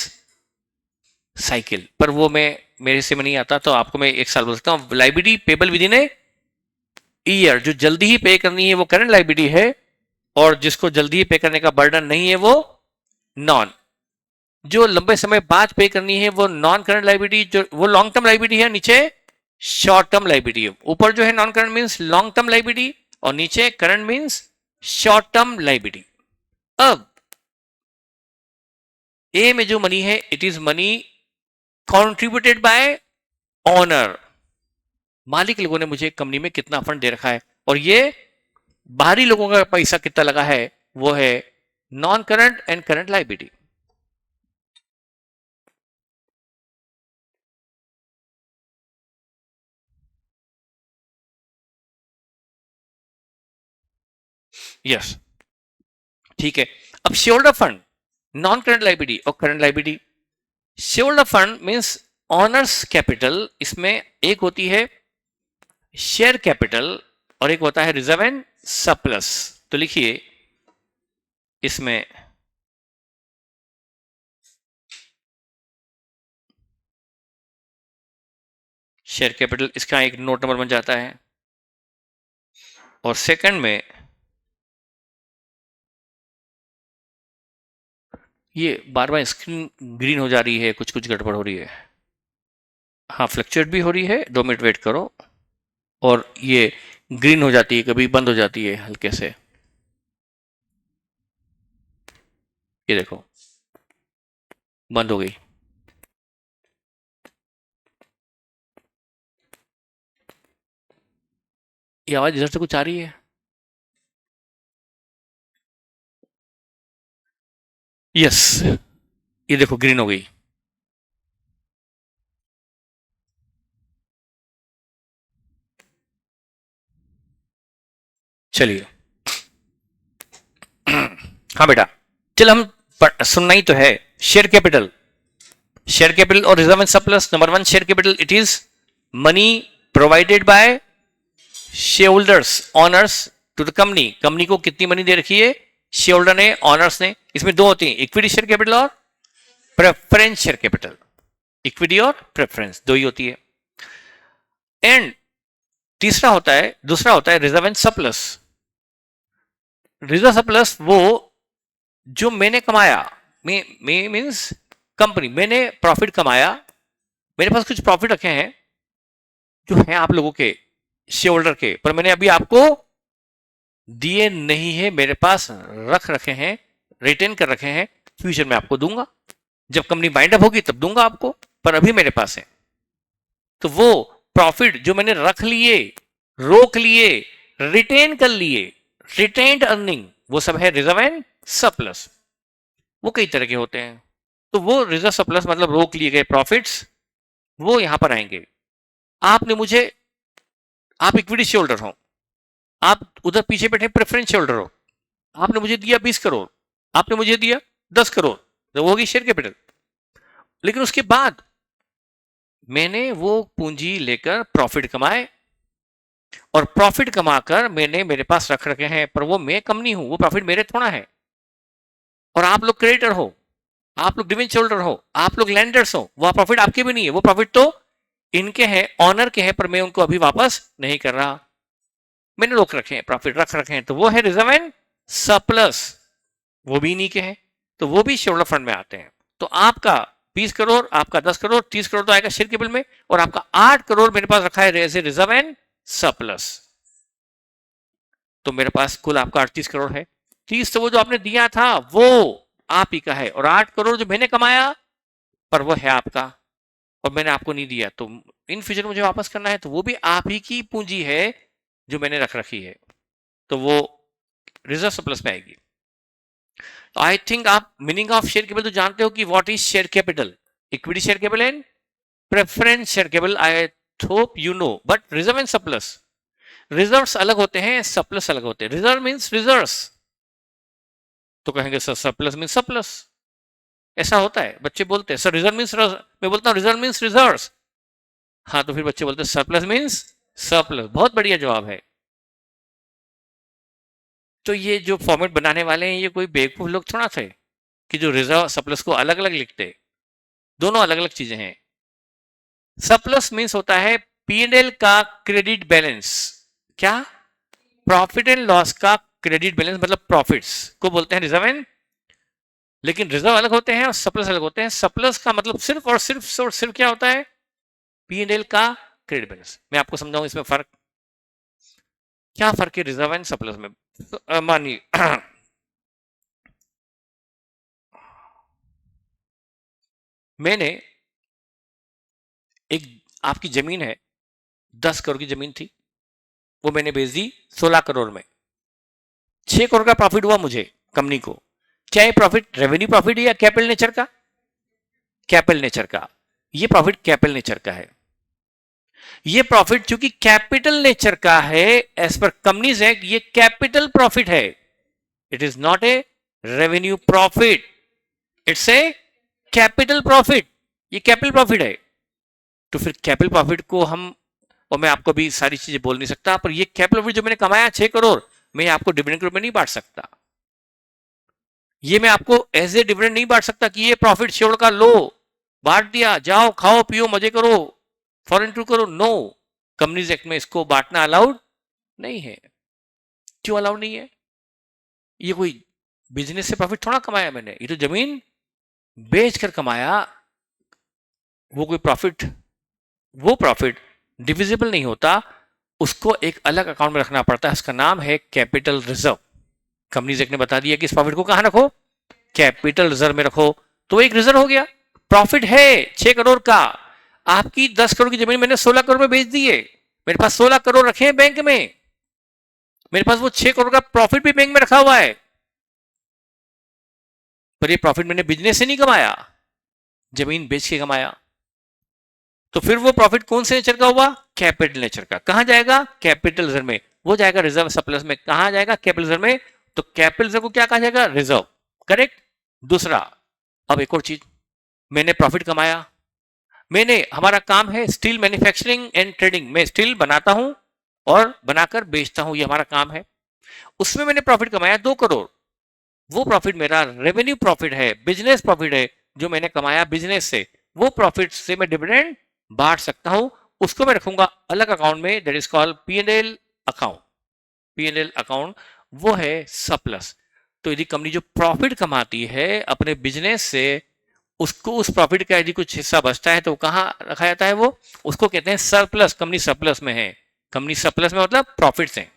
cycle, पर वो मैं, मेरे से में नहीं आता, तो आपको मैं एक साल बोल सकता हूँ। Liability payable within a year, जो जल्दी ही पे करनी है वो करंट लायबिलिटी है, और जिसको जल्दी ही पे करने का बर्डन नहीं है वो नॉन, जो लंबे समय बाद पे करनी है वो नॉन करंट लायबिलिटी, जो वो लॉन्ग टर्म लायबिलिटी है, नीचे शॉर्ट टर्म लायबिलिटी है। ऊपर जो है non current means long term liability, और नीचे current means short term liability. अब ए में जो मनी है, it is money contributed bye honour, मालिक लोगों ने मुझे कंपनी में कितना फंड दे रखा है, और ये बाहरी लोगों का पैसा कितना लगा है, वो है non current and current liability. Yes, ठीक है। अब shareholder fund, non current liability और current liability. Shareholder fund means owners capital, इसमें एक होती है शेयर कैपिटल और एक होता है रिजर्व एंड सरप्लस। तो लिखिए इसमें शेयर कैपिटल, इसका एक नोट नंबर बन जाता है, और सेकंड में ये बार बार स्क्रीन ग्रीन हो जा रही है, कुछ कुछ गड़बड़ हो रही है। हाँ, फ्लक्चुएट भी हो रही है, 2 मिनट वेट करो, और ये ग्रीन हो जाती है, कभी बंद हो जाती है हल्के से। ये देखो बंद हो गई। ये आवाज इधर से कुछ आ रही है? यस, ये देखो ग्रीन हो गई। चलिए हाँ बेटा, चल हम सुनना ही तो है। शेयर कैपिटल, शेयर कैपिटल और reserve and surplus. Number one, share capital, it is money provided by share holders owners to the company. Company को कितनी मनी दे रखी है? शेयर होल्डर ने, ऑनर्स ने। इसमें दो होती हैं, इक्विटी शेयर कैपिटल और प्रेफरेंस शेयर कैपिटल। इक्विटी और प्रेफरेंस दो ही होती है। एंड तीसरा होता है, दूसरा होता है reserve and surplus. Reserve surplus वो जो मैंने कमाया, मीन्स कंपनी, मैंने प्रॉफिट कमाया, मेरे पास कुछ प्रॉफिट रखे हैं जो है आप लोगों के शेयर होल्डर के, पर मैंने अभी आपको दिए नहीं है, मेरे पास रख रखे हैं, रिटेन कर रखे हैं, फ्यूचर में आपको दूंगा, जब कंपनी वाइंड अप होगी तब दूंगा आपको, पर अभी मेरे पास है। तो वो प्रॉफिट जो मैंने रख लिए, रोक लिए, रिटेन कर लिए, रिटेन्ड अर्निंग, वो सब है रिजर्व एंड सरप्लस। वो कई तरह के होते हैं। तो वो रिजर्व सरप्लस मतलब रोक लिए गए प्रॉफिट्स, वो यहां पर आएंगे। आपने मुझे, आप इक्विटी शेयर होल्डर हो, आप उधर पीछे बैठे प्रेफरेंस शेयर होल्डर हो, आपने मुझे दिया 20 करोड़, आपने मुझे दिया 10 करोड़, तो वो होगी शेयर कैपिटल। लेकिन उसके बाद मैंने वो पूंजी लेकर प्रॉफिट कमाए, और प्रॉफिट कमाकर मैंने मेरे पास रख रखे हैं, पर वो मैं कंपनी हूं, वो प्रॉफिट मेरे थोड़ा है। और आप लोग क्रेडिटर हो, आप लोग डिविडेंड होल्डर हो, आप लोग लैंडर्स हो, वो प्रॉफिट आपके भी नहीं है, वो प्रॉफिट तो इनके हैं, ऑनर के हैं, पर मैं उनको अभी वापस नहीं कर रहा, मैंने रोक रखे हैं, प्रॉफिट रख रखे हैं। तो वो है रिजर्व एंड सरप्लस, वो भी इन्हीं के हैं, तो वो भी शेयर होल्डर फंड में आते हैं। तो आपका 20 करोड़, आपका 10 करोड़, 30 करोड़ तो आएगा शेयर कैपिटल में, और आपका 8 करोड़ मेरे पास रखा है as a reserve and surplus. तो मेरे पास कुल आपका 38 करोड़ है। 30 तो वो जो आपने दिया था वो आप ही का है, और 8 करोड़ जो मैंने कमाया पर वो है आपका, और मैंने आपको नहीं दिया, तो इन फ्यूचर मुझे वापस करना है, तो वो भी आप ही की पूंजी है जो मैंने रख रखी है, तो वो रिजर्व सरप्लस में आएगी। तो आई थिंक आप मीनिंग ऑफ शेयर कैपिटल तो जानते हो कि what is share capital, equity share capital and preference share capital, I hope you know. But reserve and surplus, reserves अलग होते हैं, सरप्लस अलग होते हैं। रिजर्व मींस रिजर्व्स, तो कहेंगे सर सरप्लस मींस सरप्लस, ऐसा होता है, बच्चे बोलते हैं सर रिजर्व मींस, मैं बोलता हूं रिजर्व मींस रिजर्व्स, हाँ तो फिर बच्चे बोलते हैं सरप्लस मींस सरप्लस। बहुत बढ़िया जवाब है। तो ये जो फॉर्मेट बनाने वाले हैं ये कोई बेवकूफ लोग थोड़ा थे कि जो रिजर्व सरप्लस को अलग अलग लिखते, दोनों अलग अलग चीजें हैं। सरप्लस मींस होता है P&L का क्रेडिट बैलेंस, क्या? प्रॉफिट एंड लॉस का क्रेडिट बैलेंस, मतलब प्रॉफिट्स को बोलते हैं रिजर्व एंड, लेकिन रिजर्व अलग होते हैं और सरप्लस अलग होते हैं। सरप्लस का मतलब सिर्फ और सिर्फ क्या होता है? P&L का क्रेडिट बैलेंस। मैं आपको समझाऊं इसमें फर्क, क्या फर्क है रिजर्व एंड सरप्लस में। मानिए मैंने एक, आपकी जमीन है, 10 करोड़ की जमीन थी, वो मैंने बेच दी 16 करोड़ में, 6 करोड़ का प्रॉफिट हुआ मुझे कंपनी को। क्या ये प्रॉफिट रेवेन्यू प्रॉफिट है या कैपिटल नेचर का? कैपिटल नेचर का, ये प्रॉफिट कैपिटल नेचर का है। ये प्रॉफिट चूंकि कैपिटल नेचर का है, एज पर कंपनीज एक्ट ये कैपिटल प्रॉफिट है, it is not a revenue profit, it's a capital profit, ये कैपिटल प्रॉफिट है। तो फिर कैपिटल प्रॉफिट को हम, और मैं आपको भी सारी चीजें बोल नहीं सकता, पर ये कैपिटल प्रॉफिट जो मैंने कमाया 6 करोड़, मैं आपको डिविडेंड के रूप में नहीं बांट सकता, ये मैं आपको एज ए डिविडेंड नहीं बांट सकता कि ये प्रॉफिट शेयर का लो, बांट दिया, जाओ खाओ पियो मजे करो, फॉरेन टूर करो। नो, कंपनीज एक्ट में इसको बांटना अलाउड नहीं है। क्यों अलाउड नहीं है? ये कोई बिजनेस से प्रॉफिट थोड़ा कमाया मैंने, ये तो जमीन बेचकर कमाया। वो कोई प्रॉफिट, वो प्रॉफिट डिविजिबल नहीं होता, उसको एक अलग अकाउंट में रखना पड़ता है, उसका नाम है कैपिटल रिजर्व। कंपनीज एक्ट ने बता दिया कि इस प्रॉफिट को कहां रखो? कैपिटल रिजर्व में रखो, तो एक रिजर्व हो गया। प्रॉफिट है 6 करोड़ का, आपकी 10 करोड़ की जमीन मैंने 16 करोड़ में बेच दी है, मेरे पास 16 करोड़ रखे हैं बैंक में, मेरे पास वो 6 करोड़ का प्रॉफिट भी बैंक में रखा हुआ है, पर ये प्रॉफिट मैंने बिजनेस से नहीं कमाया, जमीन बेच के कमाया। तो फिर वो प्रॉफिट कौन से नेचर का हुआ? कैपिटल नेचर का। कहां जाएगा? कैपिटल रिजर्व में। वो जाएगा रिजर्व सरप्लस में। कहां जाएगा? कैपिटल रिजर्व में। तो कैपिटल रिजर्व को क्या कहा जाएगा? रिजर्व। करेक्ट। दूसरा, अब एक और चीज, मैंने प्रॉफिट कमाया, हमारा काम है स्टील मैन्युफैक्चरिंग एंड ट्रेडिंग, मैं स्टील बनाता हूं और बनाकर बेचता हूं, ये हमारा काम है। उसमें मैंने प्रॉफिट कमाया 2 करोड़, वो प्रॉफिट मेरा रेवेन्यू प्रॉफिट है, बिजनेस प्रॉफिट है, जो मैंने कमाया बिजनेस से, वो प्रॉफिट से मैं डिविडेंड बांट सकता हूं, उसको मैं रखूंगा अलग अकाउंट में, that is called P&L account. P&L account वो है सरप्लस। तो यदि कंपनी जो प्रॉफिट कमाती है अपने बिजनेस से, उसको उस प्रॉफिट का यदि कुछ हिस्सा बचता है तो कहां रखा जाता है? वो उसको कहते हैं सरप्लस। कंपनी सरप्लस में है, कंपनी सरप्लस में मतलब प्रॉफिट से।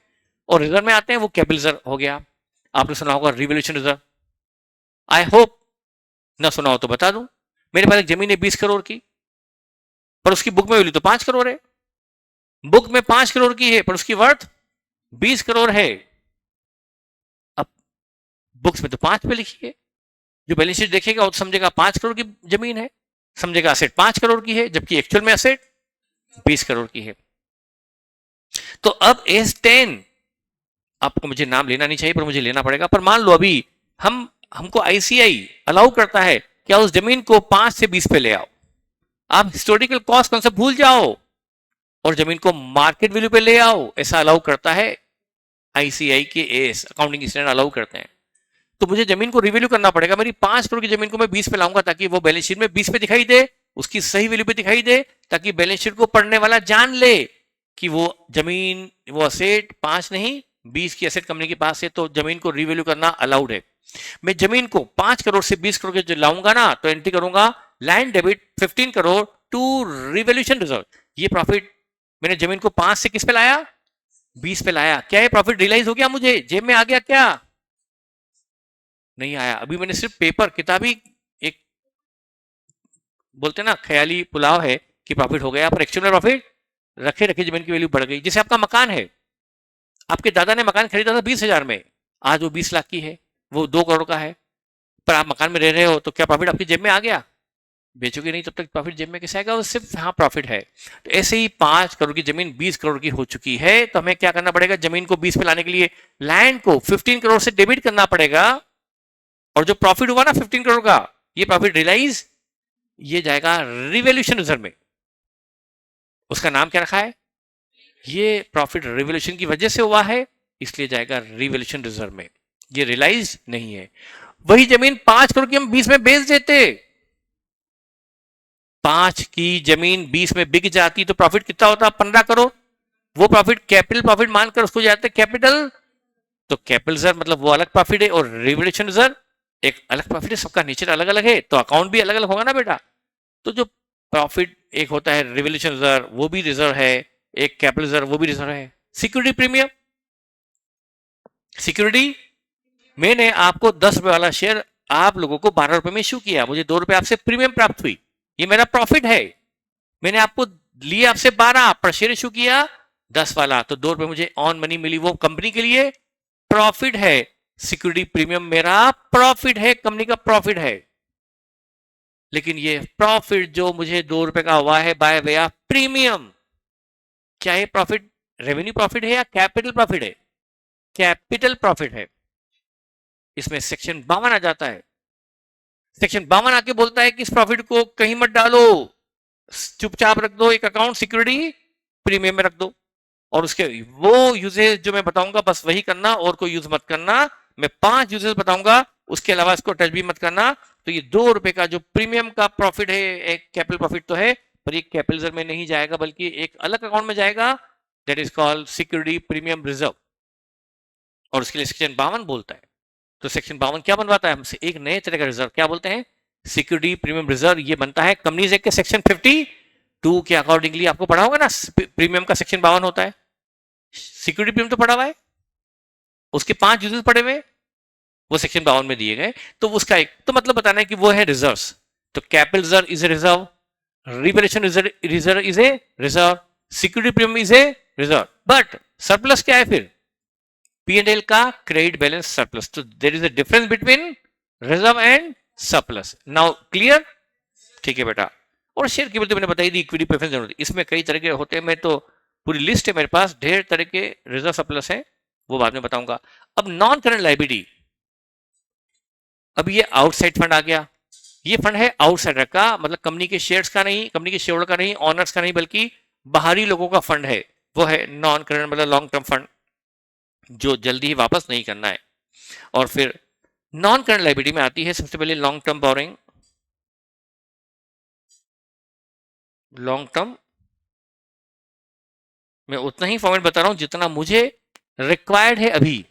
और रिजर्व में आते हैं, वो कैपिटल रिजर्व हो गया। आपने सुना होगा रिवोल्यूशन रिजर्व, आई होप ना सुना हो तो बता दूं। मेरे पास एक जमीन है 20 करोड़ की, पर उसकी बुक में वैल्यू तो 5 करोड़ है, बुक में 5 करोड़ की है पर उसकी वर्थ 20 करोड़ है। अब बुक्स में तो 5 पे लिखी है, जो बैलेंस शीट देखेगा वो तो समझेगा 5 करोड़ की जमीन है, समझेगा असेट 5 करोड़ की है, जबकि एक्चुअल में असेट 20 करोड़ की है। तो अब S10, आपको मुझे नाम लेना नहीं चाहिए पर मुझे लेना पड़ेगा, पर मान लो अभी हमको ICI अलाउ करता है कि उस जमीन को 5 से 20 पे ले आओ, आप हिस्टोरिकल कॉस्ट कॉन्सेप्ट भूल जाओ और जमीन को मार्केट वैल्यू पे ले आओ, ऐसा अलाउ करता है ICI के एस अकाउंटिंग स्टैंडर्ड अलाउ करते हैं। तो मुझे जमीन को रिवैल्यू करना पड़ेगा, मेरी 5 करोड़ की जमीन को मैं 20 पे लाऊंगा ताकि वो बैलेंस शीट में 20 पे दिखाई दे, उसकी सही वैल्यू पे दिखाई दे, ताकि बैलेंस शीट को पढ़ने वाला जान ले कि वो जमीन, वो असेट 5 नहीं 20 की असेट कंपनी के पास है, तो जमीन को रिवैल्यू करना अलाउड है। मैं जमीन को 5 करोड़ से 20 करोड़ के लाऊंगा ना, तो एंट्री करूंगा line debit 15 crore to revolution reserve. ये प्रॉफिट मैंने जमीन को 5 से किस पे लाया? 20 पे लाया। क्या ये प्रॉफिट रियलाइज हो गया? मुझे जेब में आ गया? क्या नहीं आया? अभी मैंने सिर्फ पेपर, किताबी एक बोलते ना ख्याली पुलाव है कि प्रॉफिट हो गया, पर एक्चुअल में प्रॉफिट रखे रखे जमीन की वैल्यू बढ़ गई। जैसे आपका मकान है, आपके दादा ने मकान खरीदा था 20,000 में, आज वो 20 लाख की है, वो 2 करोड़ का है, पर आप मकान में रह रहे हो, तो क्या प्रॉफिट आपकी जेब में आ गया? बेचोगे नहीं तब तक प्रॉफिट जेब में कैसे आएगा? वो सिर्फ हाँ प्रॉफिट है। तो ऐसे ही 5 करोड़ की जमीन 20 करोड़ की हो चुकी है, तो हमें क्या करना पड़ेगा? जमीन को 20 पे लाने के लिए लैंड को 15 करोड़ से डेबिट करना पड़ेगा, और जो प्रॉफिट हुआ ना 15 करोड़ का, ये प्रॉफिट रियलाइज, ये जाएगा रिवोल्यूशन रिजर्व में। उसका नाम क्या रखा है? ये प्रॉफिट रिवोल्यूशन की वजह से हुआ है, इसलिए जाएगा रिवोल्यूशन रिजर्व में, ये रियलाइज नहीं है। वही जमीन 5 करोड़ की हम 20 में बेच देते, 5 की जमीन 20 में बिक जाती तो प्रॉफिट कितना होता? 15 करोड़। वो प्रॉफिट कैपिटल प्रॉफिट मानकर उसको जाते कैपिटल, तो कैपिटल रिजर्व मतलब वो अलग प्रॉफिट है, और रिवोल्यूशन रिजर्व एक अलग प्रॉफिट है, सबका नेचर अलग अलग है, तो अकाउंट भी अलग अलग होगा ना बेटा। तो जो प्रॉफिट एक होता है रिवोल्यूशन रिजर्व, वो भी रिजर्व है, एक कैपिटल रिजर्व वो भी रिजर्व है। सिक्योरिटी प्रीमियम, सिक्योरिटी, मैंने आपको 10 रुपए वाला शेयर आप लोगों को 12 रुपए में इशू किया, मुझे 2 रुपए आपसे प्रीमियम प्राप्त हुई, ये मेरा प्रॉफिट है। मैंने आपको लिए आपसे 12 पर शेयर इशू किया 10 वाला, तो 2 रुपए मुझे ऑन मनी मिली, वो कंपनी के लिए प्रॉफिट है। सिक्योरिटी प्रीमियम मेरा प्रॉफिट है, कंपनी का प्रॉफिट है। लेकिन ये प्रॉफिट जो मुझे 2 रुपए का हुआ है बाय वे ऑफ प्रीमियम, क्या ये प्रॉफिट रेवेन्यू प्रॉफिट है या कैपिटल प्रॉफिट है? कैपिटल प्रॉफिट है। इसमें सेक्शन 52 आ जाता है। सेक्शन 52 आके बोलता है कि इस प्रॉफिट को कहीं मत डालो, चुपचाप रख दो, एक अकाउंट सिक्योरिटी प्रीमियम में रख दो, और उसके वो यूजेज जो मैं बताऊंगा बस वही करना, और कोई यूज मत करना। मैं 5 यूजेज बताऊंगा, उसके अलावा इसको टच भी मत करना। तो ये 2 रुपए का जो प्रीमियम का प्रॉफिट है, एक कैपिटल प्रॉफिट तो है, पर ये कैपिटल रिजर्व में नहीं जाएगा, बल्कि एक अलग अकाउंट में जाएगा, that is called security premium reserve, और उसके लिए सेक्शन 52 बोलता है। तो सेक्शन 52 क्या बनवाता है हमसे? एक नए तरह का रिजर्व, क्या बोलते हैं? Security premium reserve. ये बनता है कंपनीज एक्ट के सेक्शन 52 के अकॉर्डिंगली। आपको पढ़ा होगा ना, प्रीमियम का सेक्शन 52 होता है, सिक्योरिटी प्रीमियम तो पढ़ा हुआ है, उसके 5 यूजेस पढ़े हुए, वो सेक्शन 52 में दिए गए। तो उसका एक तो मतलब बताना है कि वो है रिजर्व्स। तो capital reserve is a reserve, revaluation reserve is a reserve, security premium is a reserve. But surplus क्या है फिर? पी एंड एल का क्रेडिट बैलेंस सरप्लस। तो there is a difference between reserve and surplus. Now clear? ठीक है बेटा। और share केवल तो मैंने बताई दी, इक्विटी प्रेफरेंस जरूरत, इसमें कई तरह के होते हैं। मैं तो पूरी लिस्ट है मेरे पास, ढेर तरह के रिजर्व सरप्लस है, वो बाद में बताऊंगा। अब नॉन करंट लायबिलिटी, अब ये आउटसाइड फंड आ गया। ये फंड है आउटसाइडर का, मतलब कंपनी के शेयर्स का नहीं, कंपनी के शेयर होल्डर का नहीं, ऑनर्स का नहीं, बल्कि बाहरी लोगों का फंड है। वो है नॉन करंट, मतलब लॉन्ग टर्म फंड, जो जल्दी ही वापस नहीं करना है। और फिर नॉन करंट लायबिलिटी में आती है सबसे पहले long term borrowing, long term मैं उतना ही फॉर्मेट बता रहा हूं जितना मुझे रिक्वायर्ड है अभी,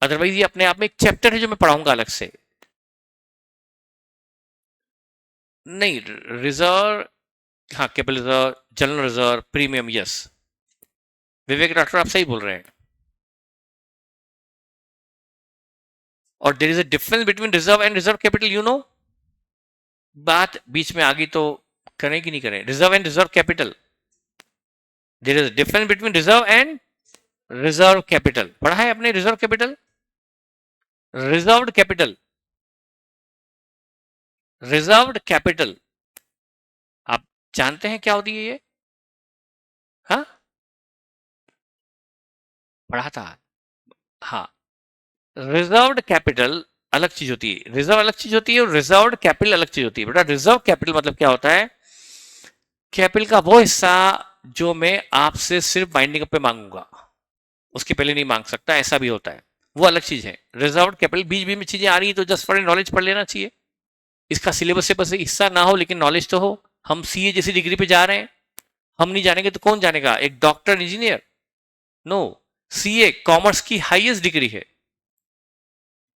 अदरवाइज ये अपने आप में एक चैप्टर है जो मैं पढ़ाऊंगा अलग से। नहीं, रिजर्व, हाँ capital reserve, general reserve, premium, yes Vivek Rathore आप सही बोल रहे हैं। और there is a difference between reserve and reserve capital, you know. बात बीच में आ गई तो करें कि नहीं करें? Reserve and reserve capital, there is a difference between reserve and reserve capital. पढ़ा है आपने reserve capital, reserved capital, reserved capital, आप जानते हैं क्या होती है ये? हाँ पढ़ा था। हाँ, रिजर्व्ड कैपिटल अलग चीज होती है, रिजर्व अलग चीज होती है और रिजर्व्ड कैपिटल अलग चीज होती है। बेटा रिजर्व कैपिटल मतलब क्या होता है? कैपिटल का वो हिस्सा जो मैं आपसे सिर्फ बाइंडिंग अप पे मांगूंगा, उसके पहले नहीं मांग सकता, ऐसा भी होता है, वो अलग चीज है। रिजर्व्ड कैपिटल बीच बीच में चीजें आ रही है तो जस्ट फॉर नॉलेज पढ़ लेना चाहिए। इसका सिलेबस से बस हिस्सा ना हो लेकिन नॉलेज तो हो। हम सीए जैसी डिग्री पे जा रहे हैं, हम नहीं जानेंगे तो कौन जानेगा? एक doctor, engineer? No, CA commerce की हाईएस्ट डिग्री है,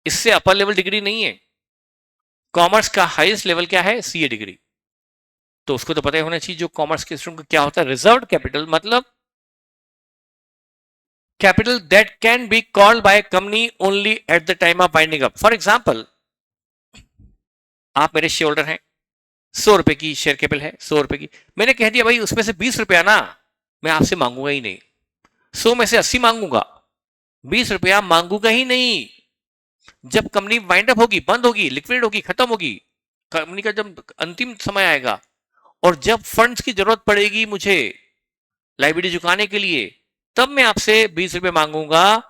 इससे अपर लेवल डिग्री नहीं है। कॉमर्स का हाईएस्ट लेवल क्या है? CA degree. तो उसको तो पता ही होना चाहिए जो कॉमर्स के स्टूडेंट को क्या होता है। रिजर्व्ड कैपिटल मतलब capital that can be called by company only at the time of binding up. For example, आप मेरे शेयर होल्डर हैं, 100 रुपए की शेयर कैपिटल है, 100 रुपए की, मैंने कह दिया भाई उसमें से 20 रुपया ना मैं आपसे मांगूंगा ही नहीं, 100 में से 80 मांगूंगा, 20 रुपया मांगूंगा ही नहीं। जब कंपनी वाइंड अप होगी, बंद होगी, लिक्विड होगी, खत्म होगी, कंपनी का जब अंतिम समय आएगा और जब फंड्स की जरूरत पड़ेगी मुझे लाइबिलिटी चुकाने के लिए, तब मैं आपसे 20 रुपए मांगूंगा।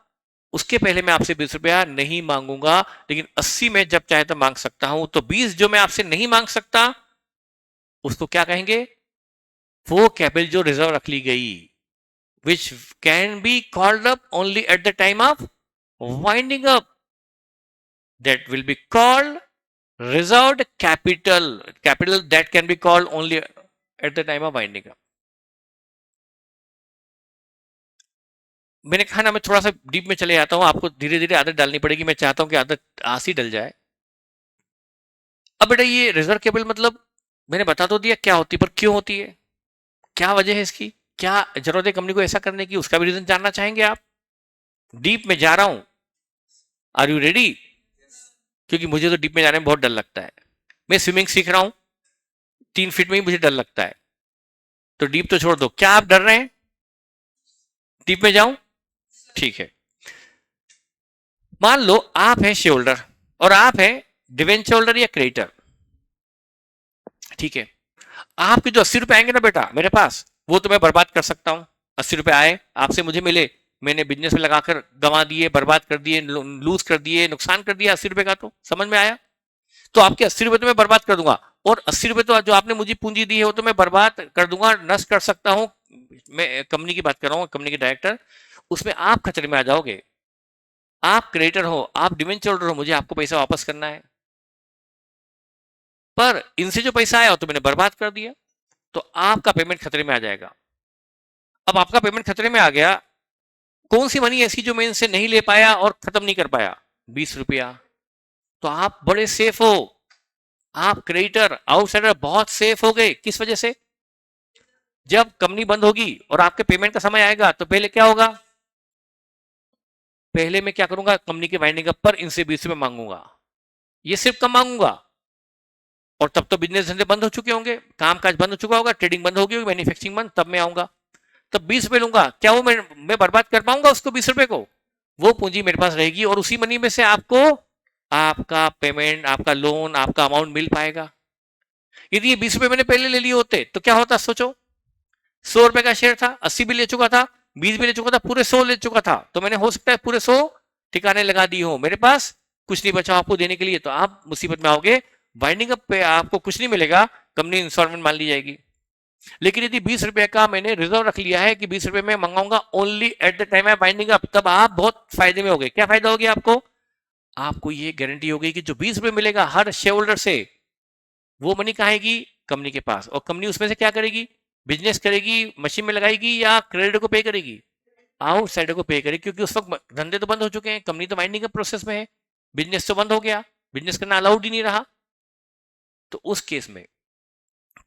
उसके पहले मैं आपसे 20 रुपया नहीं मांगूंगा। लेकिन 80 में जब चाहे तो मांग सकता हूं। तो 20 जो मैं आपसे नहीं मांग सकता उसको क्या कहेंगे? वो कैपिटल जो रिजर्व रख ली गई, which can be called up only at the time of winding up, that will be called reserved capital, capital that can be called only at the time of winding up. मैंने कहा ना मैं थोड़ा सा deep में चले जाता हूं, आपको धीरे धीरे आदत डालनी पड़ेगी, मैं चाहता हूं कि आदत आसी डल जाए। अब बेटा ये रिजर्व कैपिटल मतलब मैंने बता तो दिया क्या होती है, पर क्यों होती है, क्या वजह है इसकी, क्या जरूरत है कंपनी को ऐसा करने की, उसका भी रीजन जानना चाहेंगे आप? डीप में जा रहा हूं, आर यू रेडी? क्योंकि मुझे तो डीप में जाने में बहुत डर लगता है। मैं स्विमिंग सीख रहा हूं, 3 फीट में ही मुझे डर लगता है, तो डीप तो छोड़ दो, क्या आप डर रहे हैं? डीप में जाऊं? ठीक है। मान लो आप हैं शेयर होल्डर और आप हैं डिवेंचर होल्डर या क्रेडिटर, ठीक है। आपके जो 80 रुपए आएंगे ना बेटा मेरे पास, वो तो मैं बर्बाद कर सकता हूं। 80 रुपए आए आपसे मुझे मिले, मैंने बिजनेस में लगाकर गंवा दिए, बर्बाद कर दिए, लूज कर दिए, नुकसान कर दिया 80 रुपए का, तो समझ में आया? तो आपके 80 रुपए तो मैं बर्बाद कर दूंगा, और 80 रुपए तो जो आपने मुझे पूंजी दी है वो तो मैं बर्बाद कर दूंगा, नष्ट कर सकता हूं। मैं कंपनी की बात कर रहा हूं, कंपनी के डायरेक्टर, उसमें आप खतरे में आ जाओगे। आप क्रेडिटर हो, आप डिवेंचर होल्डर हो, मुझे आपको पैसा वापस करना है, पर इनसे जो पैसा आया वो तो मैंने बर्बाद कर दिया, तो आपका पेमेंट खतरे में आ जाएगा। अब आपका पेमेंट खतरे में आ गया, कौन सी मनी ऐसी जो मैं इनसे नहीं ले पाया और खत्म नहीं कर पाया? 20 रुपया। तो आप बड़े सेफ हो, आप क्रेडिटर आउटसाइडर बहुत सेफ हो गए। किस वजह से? जब कंपनी बंद होगी और आपके पेमेंट का समय आएगा तो पहले क्या होगा? पहले मैं क्या करूंगा, कंपनी के वाइंडिंग अप पर इनसे 20 रुपए मांगूंगा, ये सिर्फ कम मांगूंगा, और तब तो बिजनेस धंधे बंद हो चुके होंगे, काम काज बंद हो चुका होगा, ट्रेडिंग बंद होगी, मैन्युफैक्चरिंग बंद, तब मैं आऊंगा, तब 20 रुपए लूंगा। क्या वो मैं बर्बाद कर पाऊंगा उसको 20 रुपए को? वो पूंजी मेरे पास रहेगी और उसी मनी में से आपको आपका पेमेंट, आपका लोन, आपका अमाउंट मिल पाएगा। यदि ये 20 रुपए मैंने पहले ले लिए होते तो क्या होता, सोचो, 100 रुपए का शेयर था, 80 भी ले चुका था, 20 भी ले चुका था, पूरे 100 ले चुका था, तो मैंने हो सकता है पूरे 100 ठिकाने लगा दी हो, मेरे पास कुछ नहीं बचा आपको देने के लिए, तो आप मुसीबत में आओगे। वाइंडिंग अप पे आपको कुछ नहीं मिलेगा, कंपनी इंस्टॉलमेंट मान ली जाएगी। लेकिन यदि 20 रुपए का मैंने रिजर्व रख लिया है कि 20 रुपए में मंगाऊंगा only at the time I winding up, तब आप बहुत फायदे में हो गए। क्या फायदा हो गया आपको? आपको ये गारंटी हो गई कि जो 20 रुपए मिलेगा हर शेयर होल्डर से, वो मनी कहाँ आएगी? कंपनी के पास, और कंपनी उसमें से क्या करेगी? बिजनेस करेगी, मशीन में लगाएगी, या क्रेडिटर को पे करेगी? आउटसाइडर को पे करेगी, क्योंकि उस वक्त धंधे तो बंद हो चुके हैं, कंपनी तो वाइंडिंग अप प्रोसेस में है, बिजनेस तो बंद हो गया, बिजनेस करना अलाउड ही नहीं रहा। तो उस केस में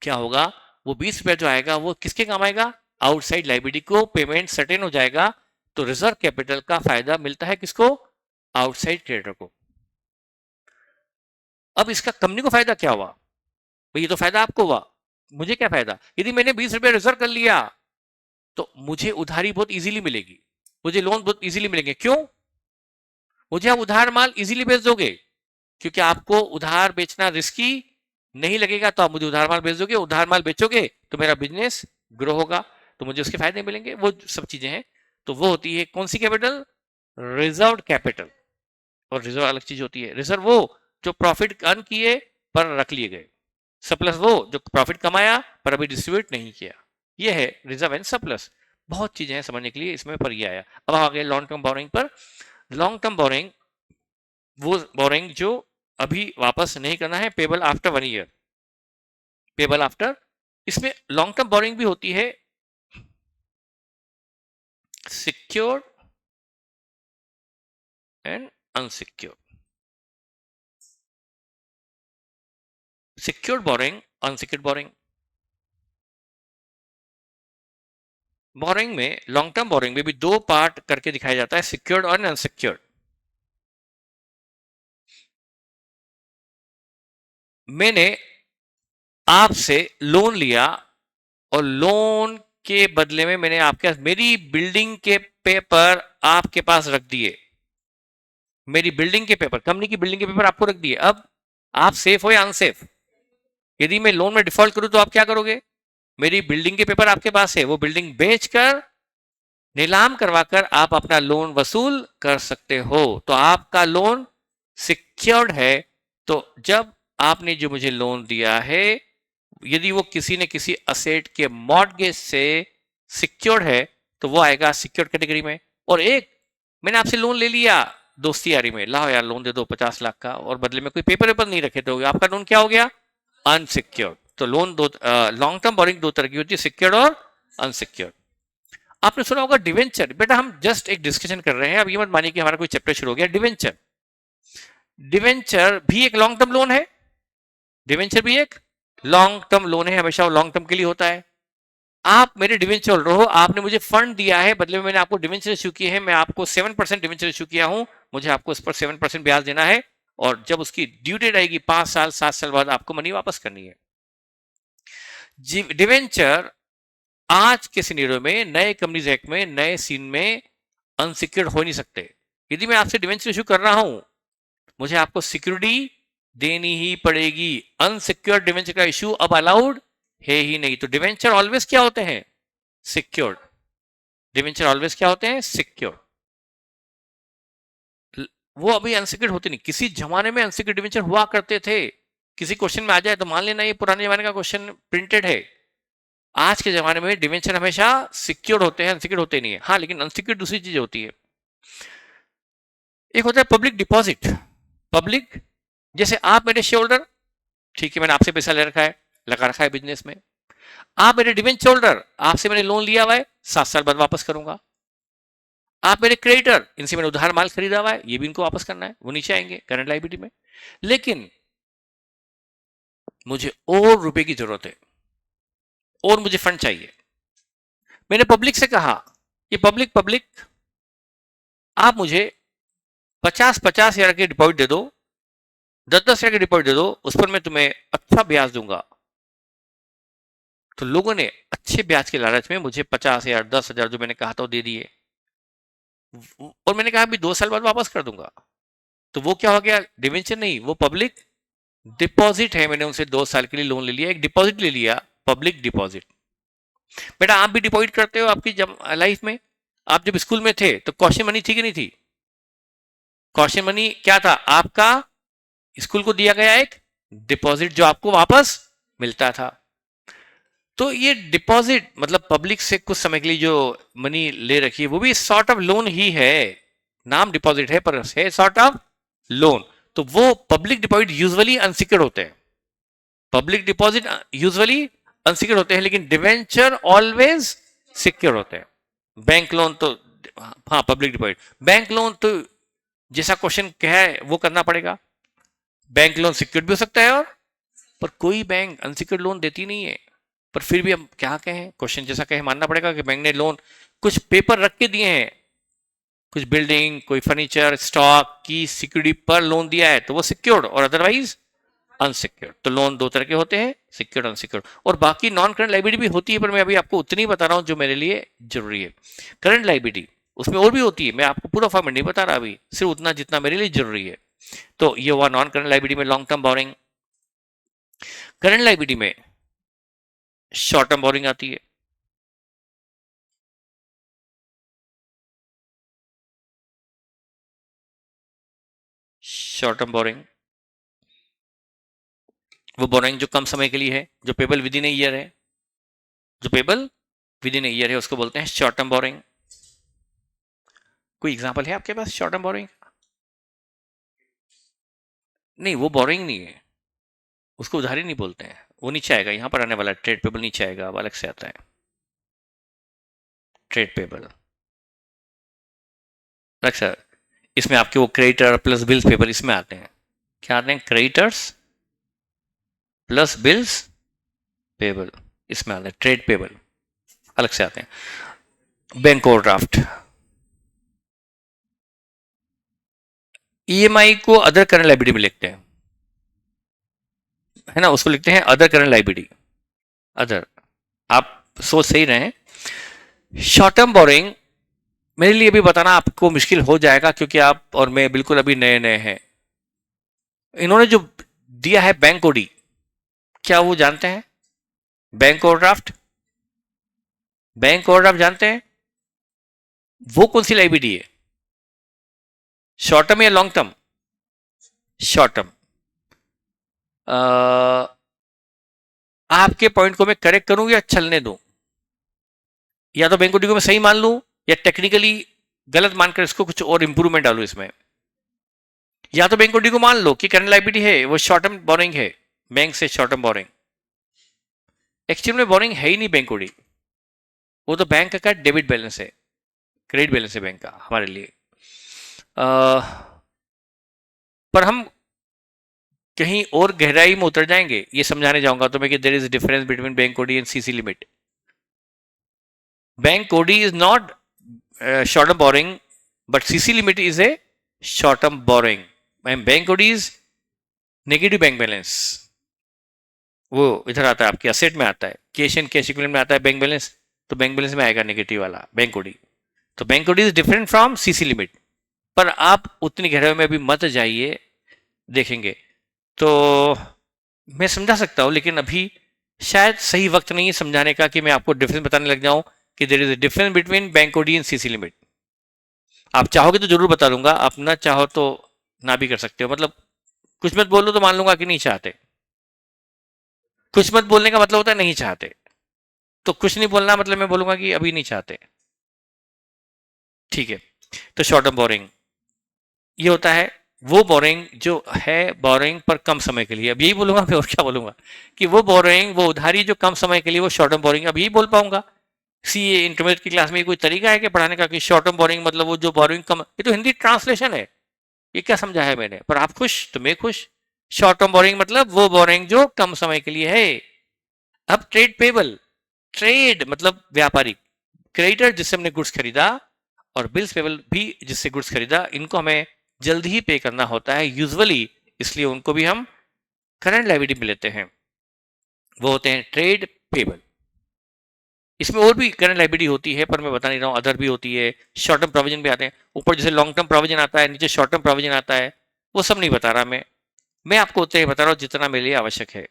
क्या होगा, वो 20 रुपया जो आएगा वो किसके काम आएगा? आउटसाइड लाइबिलिटी को पेमेंट सर्टेन हो जाएगा, तो रिजर्व कैपिटल का फायदा मिलता है किसको? आउटसाइड क्रेडिटर को। अब इसका कंपनी को फायदा क्या हुआ? भाई ये तो फायदा आपको हुआ, मुझे क्या फायदा? यदि मैंने 20 रुपया रिजर्व कर लिया तो मुझे उधारी बहुत इजीली मिलेगी, मुझे लोन बहुत इजीली मिलेंगे। क्यों? मुझे आप उधार माल इजीली बेच दोगे, क्योंकि आपको उधार बेचना रिस्की नहीं लगेगा, तो आप मुझे उधार माल बेच दोगे, उधार माल बेचोगे तो मेरा बिजनेस ग्रो होगा, तो मुझे उसके फायदे मिलेंगे, वो सब चीजें हैं। तो वो होती है कौन सी कैपिटल? Reserve capital. और रिजर्व अलग चीज होती है। रिजर्व वो जो प्रॉफिट अर्न किए पर रख लिए गए, सरप्लस वो जो प्रॉफिट कमाया पर अभी डिस्ट्रीब्यूट नहीं किया, ये है रिजर्व एंड सरप्लस। बहुत चीजें हैं समझने के लिए, इसमें पर ये आया। अब आ गए लॉन्ग टर्म बोरिंग पर। लॉन्ग टर्म बोरिंग वो बोरिंग जो अभी वापस नहीं करना है, payable after 1 year, payable after. इसमें लॉन्ग टर्म बोरिंग भी होती है secured and unsecured. Secured boring, unsecured boring. Boring में, लॉन्ग टर्म बोरिंग में भी दो पार्ट करके दिखाया जाता है, सिक्योर्ड और अनसिक्योर्ड। मैंने आपसे लोन लिया और लोन के बदले में मैंने आपके मेरी बिल्डिंग के पेपर आपके पास रख दिए, मेरी बिल्डिंग के पेपर, कंपनी की बिल्डिंग के पेपर आपको रख दिए। अब आप सेफ हो या अनसेफ? यदि मैं लोन में डिफॉल्ट करूं तो आप क्या करोगे? मेरी बिल्डिंग के पेपर आपके पास है, वो बिल्डिंग बेचकर, नीलाम करवाकर आप अपना लोन वसूल कर सकते हो, तो आपका लोन सिक्योर्ड है। तो जब आपने जो मुझे लोन दिया है, यदि वो किसी ने किसी असेट के मॉर्गेज से सिक्योर्ड है, तो वो आएगा सिक्योर्ड कैटेगरी में। और एक, मैंने आपसे लोन ले लिया दोस्ती यारी में, लाओ यार लोन दे दो 50 लाख का, और बदले में कोई पेपर वेपर नहीं रखे, तो आपका लोन क्या हो गया? अनसिक्योर्ड। तो लोन दो, लॉन्ग टर्म बोरिंग दो तरह की होती है, सिक्योर्ड और अनसिक्योर्ड। आपने सुना होगा डिवेंचर। बेटा हम जस्ट एक डिस्कशन कर रहे हैं, अब ये मत मानिए कि हमारा कोई चैप्टर शुरू हो गया। डिवेंचर, डिवेंचर भी एक लॉन्ग टर्म लोन है, डिवेंचर भी एक लॉन्ग टर्म लोन है, हमेशा वो लॉन्ग टर्म के लिए होता है। आप मेरे डिवेंचर होल्डर हो, आपने मुझे फंड दिया है, बदले में मैंने आपको डिवेंचर इशू किए हैं, मैं आपको 7% डिवेंचर इशू किया हूं, मुझे आपको इस पर 7% ब्याज देना है, और जब उसकी ड्यू डेट आएगी 5 साल 7 साल बाद आपको मनी वापस करनी है। डिवेंचर आज के सिनेरियो में, नए कंपनीज एक्ट में, नए सीन में अनसिक्योर्ड हो नहीं सकते। यदि मैं आपसे डिवेंचर इशू कर रहा हूं, मुझे आपको सिक्योरिटी देनी ही पड़ेगी। अनसिक्योर्ड डिवेंचर का इशू अब अलाउड है ही नहीं। तो डिवेंचर ऑलवेज क्या होते हैं? सिक्योर्ड। डिवेंचर ऑलवेज क्या होते हैं? सिक्योर्ड। वो अभी अनसिक्योर्ड होते नहीं। किसी जमाने में अनसिक्योर्ड डिवेंचर हुआ करते थे। किसी क्वेश्चन में आ जाए तो मान लेना ये पुराने जमाने का क्वेश्चन प्रिंटेड है। आज के जमाने में डिवेंचर हमेशा सिक्योर्ड होते हैं, अनसिक्योर्ड होते नहीं है। हाँ, लेकिन अनसिक्योर्ड दूसरी चीज होती है। एक होता है पब्लिक डिपॉजिट। पब्लिक, जैसे आप मेरे शेयर होल्डर, ठीक है, मैंने आपसे पैसा ले रखा है, लगा रखा है बिजनेस में। आप मेरे डिवेंचर होल्डर, आपसे मैंने लोन लिया हुआ है, 7 साल बाद वापस करूंगा। आप मेरे क्रेडिटर, इनसे मैंने उधार माल खरीदा हुआ है, ये भी इनको वापस करना है, वो नीचे आएंगे करंट लायबिलिटी में। लेकिन मुझे और रुपए की जरूरत है, और मुझे फंड चाहिए। मैंने पब्लिक से कहा, ये पब्लिक, आप मुझे 50,000 के डिपॉजिट दे दो, 10,000 के डिपॉजिट दे दो, उस पर मैं तुम्हें अच्छा ब्याज दूंगा। तो लोगों ने अच्छे ब्याज के लालच में मुझे 50,000 10,000 जो मैंने कहा था वो दे दिए, और मैंने कहा अभी 2 साल बाद वापस कर दूंगा। तो वो क्या हो गया, डिवेंचर नहीं, वो पब्लिक डिपॉजिट है। मैंने उनसे 2 साल के लिए लोन ले लिया, एक डिपॉजिट ले लिया, पब्लिक डिपॉजिट। बेटा आप भी डिपॉजिट करते हो आपकी जब लाइफ में, आप जब स्कूल में थे तो कॉशन मनी थी कि नहीं थी? कॉशन मनी क्या था आपका? स्कूल को दिया गया एक डिपॉजिट जो आपको वापस मिलता था। तो ये डिपॉजिट मतलब पब्लिक से कुछ समय के लिए जो मनी ले रखी है वो भी सॉर्ट ऑफ लोन ही है, नाम डिपॉजिट है पर है सॉर्ट ऑफ लोन। तो वो पब्लिक डिपॉजिट यूजुअली अनसिक्योर्ड होते हैं, पब्लिक डिपॉजिट यूजुअली अनसिक्योर्ड होते हैं, लेकिन डिवेंचर ऑलवेज सिक्योर होते हैं। बैंक लोन तो हाँ पब्लिक डिपॉजिट, बैंक लोन तो जैसा क्वेश्चन क्या है वो करना पड़ेगा। बैंक लोन सिक्योर्ड भी हो सकता है, और पर कोई बैंक अनसिक्योर्ड लोन देती नहीं है। पर फिर भी हम क्या कहें, क्वेश्चन जैसा कहे मानना पड़ेगा कि बैंक ने लोन कुछ पेपर रख के दिए हैं, कुछ बिल्डिंग कोई फर्नीचर स्टॉक की सिक्योरिटी पर लोन दिया है तो वो सिक्योर्ड, और अदरवाइज अनसिक्योर्ड। तो लोन दो तरह के होते हैं, सिक्योर्ड अनसिक्योर्ड, और बाकी नॉन करंट लायबिलिटी भी होती है, पर मैं अभी आपको उतनी बता रहा हूं जो मेरे लिए जरूरी है। करंट लायबिलिटी उसमें और भी होती है, मैं आपको पूरा फॉर्मेट नहीं बता रहा अभी, सिर्फ उतना जितना मेरे लिए जरूरी है। तो ये हुआ नॉन करंट लायबिलिटी में long term borrowing. Current liability में शॉर्ट टर्म बोरिंग आती है। शॉर्ट टर्म बोरिंग वो बोरिंग जो कम समय के लिए है, जो payable within a year है, जो payable within a year है उसको बोलते हैं शॉर्ट टर्म बोरिंग। कोई एग्जांपल है आपके पास शॉर्ट टर्म बोरिंग? नहीं वो बोरिंग नहीं है, उसको उधारी नहीं बोलते हैं, वो नीचे आएगा, यहां पर आने वाला ट्रेड पेबल नीचे आएगा, अब अलग से आता है ट्रेड पेबल। सर इसमें आपके वो क्रेडिटर प्लस बिल्स पेपर इसमें आते हैं, क्या आते हैं? क्रेडिटर्स प्लस बिल्स पेबल इसमें आते हैं, ट्रेड पेबल अलग से आते हैं। बैंक ओवरड्राफ्ट, ईएमआई को अदर करंट लायबिलिटी में लिखते हैं, है ना, उसको लिखते हैं अदर करंट लायबिलिटी। अदर, आप सोच सही रहे। शॉर्ट टर्म बोरिंग मेरे लिए भी बताना आपको मुश्किल हो जाएगा क्योंकि आप और मैं बिल्कुल अभी नए नए हैं। इन्होंने जो दिया है बैंक ओडी, क्या वो जानते हैं? बैंक ओवरड्राफ्ट, बैंक ओवरड्राफ्ट जानते हैं? वो कौन सी लायबिलिटी है, शॉर्ट टर्म या लॉन्ग टर्म? Short term. आपके पॉइंट को मैं करेक्ट करूं या चलने दूं, या तो बैंक ओडी को मैं सही मान लूं या टेक्निकली गलत मानकर इसको कुछ और इंप्रूवमेंट डालू इसमें। या तो बैंक ओडी को मान लो कि करंट लायबिलिटी है वो शॉर्ट टर्म बोरिंग है, बैंक से शॉर्ट टर्म बोरिंग। एक्चुअल में बोरिंग है ही नहीं बैंक ओडी, वो तो बैंक का डेबिट बैलेंस है, क्रेडिट बैलेंस है बैंक का हमारे लिए। पर हम कहीं और गहराई में उतर जाएंगे, ये समझाने जाऊंगा तो मैं कि there is difference between bank OD and CC limit. Bank OD is not short term borrowing but CC limit is a short term borrowing. Bank OD is negative bank balance, वो इधर आता है आपके असेट में आता है, cash and cash equivalent में आता है बैंक बैलेंस, तो बैंक बैलेंस में आएगा नेगेटिव वाला बैंक ओडी। तो bank OD is different from CC limit. पर आप उतनी गहराई में अभी मत जाइए, देखेंगे तो मैं समझा सकता हूं, लेकिन अभी शायद सही वक्त नहीं है समझाने का कि मैं आपको डिफरेंस बताने लग जाऊं कि there is a difference between bank OD and CC limit. आप चाहोगे तो जरूर बता दूंगा, आप ना चाहो तो ना भी कर सकते हो। मतलब कुछ मत बोलो तो मान लूंगा कि नहीं चाहते, कुछ मत बोलने का मतलब होता है नहीं चाहते, तो कुछ नहीं बोलना मतलब मैं बोलूंगा कि अभी नहीं चाहते, ठीक है। तो शॉर्ट टर्म बोरिंग ये होता है, वो बोरिंग जो है बोरिंग पर कम समय के लिए, अब यही बोलूंगा मैं और क्या बोलूंगा, कि वो बोरिंग वो उधारी जो कम समय के लिए, वो शॉर्ट टर्म बोरिंग। अब यही बोल पाऊंगा सीए इंटरमीडिएट की क्लास में कोई तरीका है कि पढ़ाने का कि शॉर्ट टर्म बोरिंग मतलब वो जो बोरिंग कम, ये तो हिंदी ट्रांसलेशन है, ये क्या समझा है मैंने, पर आप खुश तो मैं खुश। शॉर्ट टर्म बोरिंग मतलब वो बोरिंग जो कम समय के लिए है। अब ट्रेड पेबल, ट्रेड मतलब व्यापारिक, क्रेडिटर जिससे हमने गुड्स खरीदा और बिल्स पेबल भी जिससे गुड्स खरीदा, इनको हमें जल्दी ही पे करना होता है यूजुअली, इसलिए उनको भी हम करंट लायबिलिटी में लेते हैं। वो होते हैं ट्रेड पेबल। इसमें और भी करंट लायबिलिटी होती है, पर मैं बता नहीं रहा हूं, अदर भी होती है, शॉर्ट टर्म प्रोविजन भी आते हैं, ऊपर जैसे लॉन्ग टर्म प्रोविजन आता है, नीचे शॉर्ट टर्म प्रोविजन आता है, वो सब नहीं बता रहा मैं आपको उतना ही बता रहा हूं जितना मेरे लिए आवश्यक है।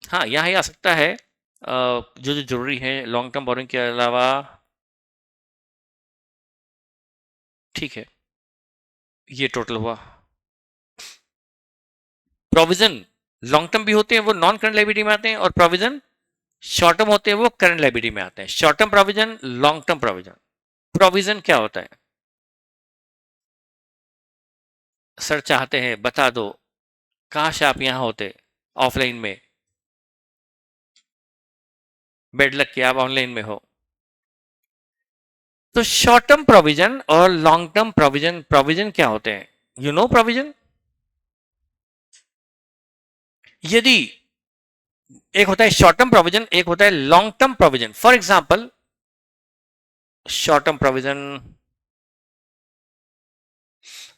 हाँ, यहाँ ही आ सकता है जो जो जरूरी है लॉन्ग टर्म बोरिंग के अलावा। ठीक है, ये टोटल हुआ। प्रोविजन लॉन्ग टर्म भी होते हैं, वो नॉन करंट लायबिलिटी में आते हैं, और प्रोविजन शॉर्ट टर्म होते हैं, वो करंट लायबिलिटी में आते हैं। Short term provision, long term provision. Provision क्या होता है? सर चाहते हैं बता दो, काश आप यहां होते ऑफलाइन में, बेड लक कि आप ऑनलाइन में हो। तो शॉर्ट टर्म प्रोविजन और लॉन्ग टर्म प्रोविजन, प्रोविजन क्या होते हैं? You know provision? यदि एक होता है शॉर्ट टर्म प्रोविजन, एक होता है long term provision. For example, short term provision,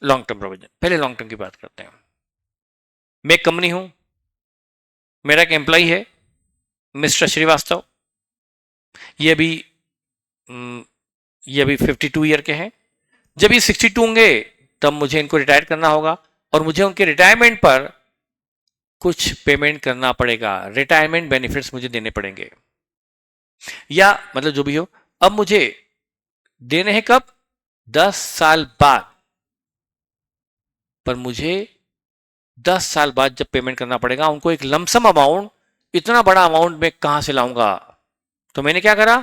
long term provision. पहले लॉन्ग टर्म की बात करते हैं। मैं एक कंपनी हूं, मेरा एक एम्प्लॉय है मिस्टर श्रीवास्तव। ये अभी ये अभी 52 ईयर के हैं। जब ये 62 होंगे तब मुझे इनको रिटायर करना होगा, और मुझे उनके रिटायरमेंट पर कुछ पेमेंट करना पड़ेगा, रिटायरमेंट बेनिफिट्स मुझे देने पड़ेंगे, या मतलब जो भी हो। अब मुझे देने हैं कब? 10 साल बाद। पर मुझे 10 साल बाद जब पेमेंट करना पड़ेगा उनको एक लमसम अमाउंट, इतना बड़ा अमाउंट मैं कहां से लाऊंगा? तो मैंने क्या करा,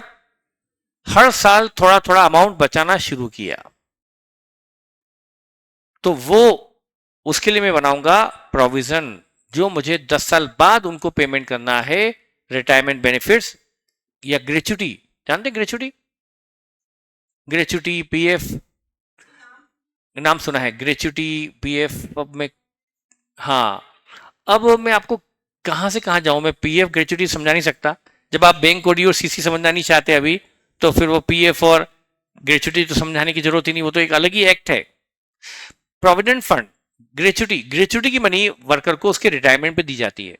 हर साल थोड़ा थोड़ा अमाउंट बचाना शुरू किया। तो वो उसके लिए मैं बनाऊंगा प्रोविजन, जो मुझे 10 साल बाद उनको पेमेंट करना है, रिटायरमेंट बेनिफिट्स या ग्रेच्युटी। जानते हैं ग्रेच्युटी? ग्रेच्युटी, पीएफ, नाम सुना है ग्रेच्युटी, पीएफ। अब मैं, हाँ, अब मैं आपको कहां से कहां जाऊं? मैं पीएफ ग्रेच्युटी समझा नहीं सकता। जब आप बैंक कोडी और सीसी समझना नहीं चाहते अभी, तो फिर वो पीएफ और ग्रेच्युटी तो समझाने की जरूरत ही नहीं, वो तो एक अलग ही एक्ट है। प्रोविडेंट फंड, ग्रेच्युटी, ग्रेच्युटी की मनी वर्कर को उसके रिटायरमेंट पे दी जाती है।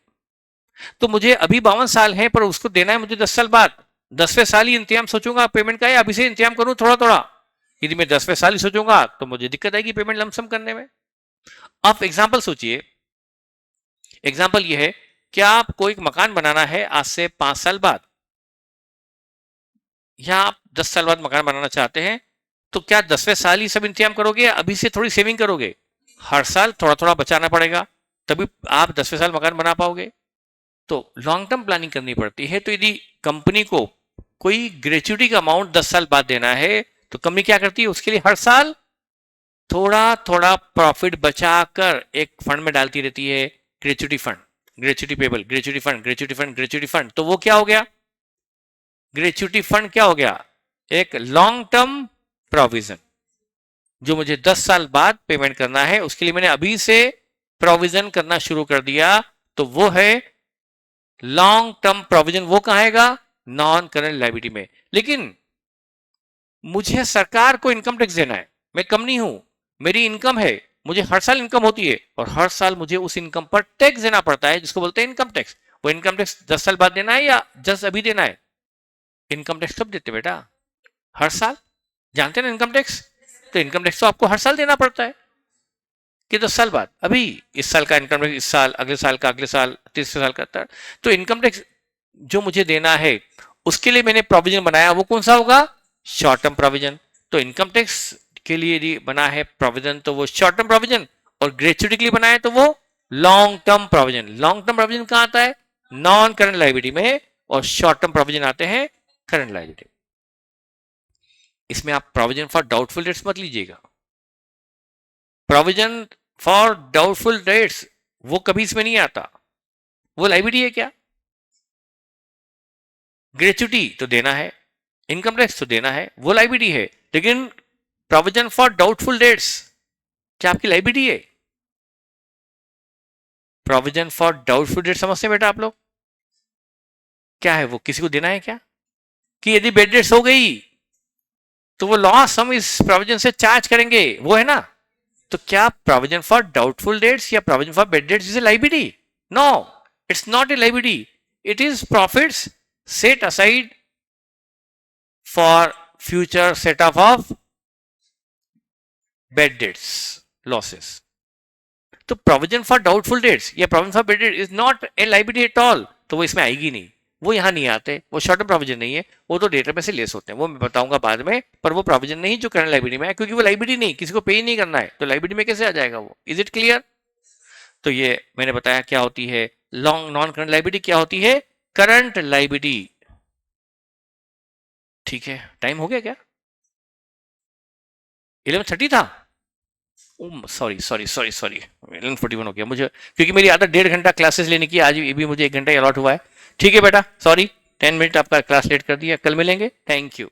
तो मुझे अभी 52 साल है, पर उसको देना है मुझे 10 साल बाद। 10वें साल ही इंतजाम सोचूंगा पेमेंट का, या अभी से इंतजाम करूं थोड़ा थोड़ा? यदि मैं 10वें साल ही सोचूंगा तो मुझे दिक्कत आएगी पेमेंट लमसम करने में। आप एग्जाम्पल सोचिए, एग्जाम्पल यह है कि आपको एक मकान बनाना है आज से 5 साल बाद, या आप 10 साल बाद मकान बनाना चाहते हैं, तो क्या 10वें साल ही सब इंतजाम करोगे, या अभी से थोड़ी सेविंग करोगे? हर साल थोड़ा थोड़ा बचाना पड़ेगा, तभी आप 10वें साल मकान बना पाओगे। तो लॉन्ग टर्म प्लानिंग करनी पड़ती है। तो यदि कंपनी को कोई ग्रेच्युटी का अमाउंट 10 साल बाद देना है, तो कंपनी क्या करती है, उसके लिए हर साल थोड़ा थोड़ा प्रॉफिट बचाकर एक फंड में डालती रहती है, gratuity fund, gratuity payable, gratuity fund, gratuity fund, gratuity fund. तो वो क्या हो गया, ग्रेच्युटी फंड क्या हो गया, एक लॉन्ग टर्म प्रोविजन, जो मुझे 10 साल बाद पेमेंट करना है, उसके लिए मैंने अभी से प्रोविजन करना शुरू कर दिया। तो वो है लॉन्ग टर्म प्रोविजन। वो कहां आएगा, नॉन करंट लायबिलिटी में। लेकिन मुझे सरकार को इनकम टैक्स देना है, मैं कंपनी हूं, मेरी इनकम है, मुझे हर साल इनकम होती है, और हर साल मुझे उस इनकम पर टैक्स देना पड़ता है, जिसको बोलते हैं इनकम टैक्स। वो इनकम टैक्स 10 साल बाद देना है या जस्ट अभी देना है? इनकम टैक्स कब देते बेटा, हर साल। जानते हैं ना इनकम टैक्स? तो इनकम टैक्स तो आपको हर साल देना पड़ता है, कि 10 साल बाद। अभी इस साल का इनकम टैक्स इस साल, अगले साल का अगले साल, तीसरे साल का तक। तो इनकम टैक्स जो मुझे देना है, उसके लिए मैंने प्रोविजन बनाया, वो कौन सा होगा, शॉर्ट टर्म प्रोविजन। तो इनकम टैक्स के लिए यदि बना है प्रोविजन तो वो शॉर्ट टर्म प्रोविजन, और ग्रेच्युटी के लिए बना है तो वो long term provision. Long term provision कहां आता है, नॉन करंट लायबिलिटी में, और शॉर्ट टर्म प्रोविजन आते हैं करंट लायबिलिटी। इसमें आप प्रोविजन फॉर डाउटफुल डेट्स मत लीजिएगा। प्रोविजन फॉर डाउटफुल डेट्स वो कभी इसमें नहीं आता, वो लायबिलिटी है क्या? ग्रेच्युटी तो देना है, इनकम टैक्स तो देना है, वो लायबिलिटी है। लेकिन प्रोविजन फॉर डाउटफुल डेट्स क्या आपकी लायबिलिटी है? प्रोविजन फॉर डाउटफुल डेट समझते हैं बेटा आप लोग, क्या है वो? किसी को देना है क्या, कि यदि बेड डेट्स हो गई तो वो लॉस सम इस प्रोविजन से चार्ज करेंगे, वो है ना। तो क्या प्रोविजन फॉर डाउटफुल डेट्स या provision for bad debts is a liability? No, it's not a liability. It is profits set aside for future set off bad debts losses. तो प्रोविजन फॉर डाउटफुल डेट्स या provision for bad debt is not a liability at all. तो वो इसमें आएगी नहीं, वो यहां नहीं आते, वो शॉर्ट टर्म प्रोविजन नहीं है, वो तो डेटर में से लेस होते हैं, वो मैं बताऊंगा बाद में. पर वो प्रोविजन नहीं जो करंट लायबिलिटी में है, क्योंकि वो लायबिलिटी नहीं, किसी को पे ही नहीं करना है, तो लायबिलिटी में कैसे आ जाएगा वो? Is it clear? तो ये मैंने बताया क्या होती है लॉन्ग नॉन करंट लायबिलिटी, क्या होती है करंट लायबिलिटी. ठीक है, टाइम हो गया क्या? 11:30 था. सॉरी सॉरी सॉरी सॉरी, 11:41 हो गया मुझे, क्योंकि मेरी आदत 1.5 घंटा क्लासेस लेने की, आज भी मुझे 1 घंटा अलॉट हुआ है. ठीक है बेटा, सॉरी 10 मिनट आपका क्लास लेट कर दिया. कल मिलेंगे. Thank you.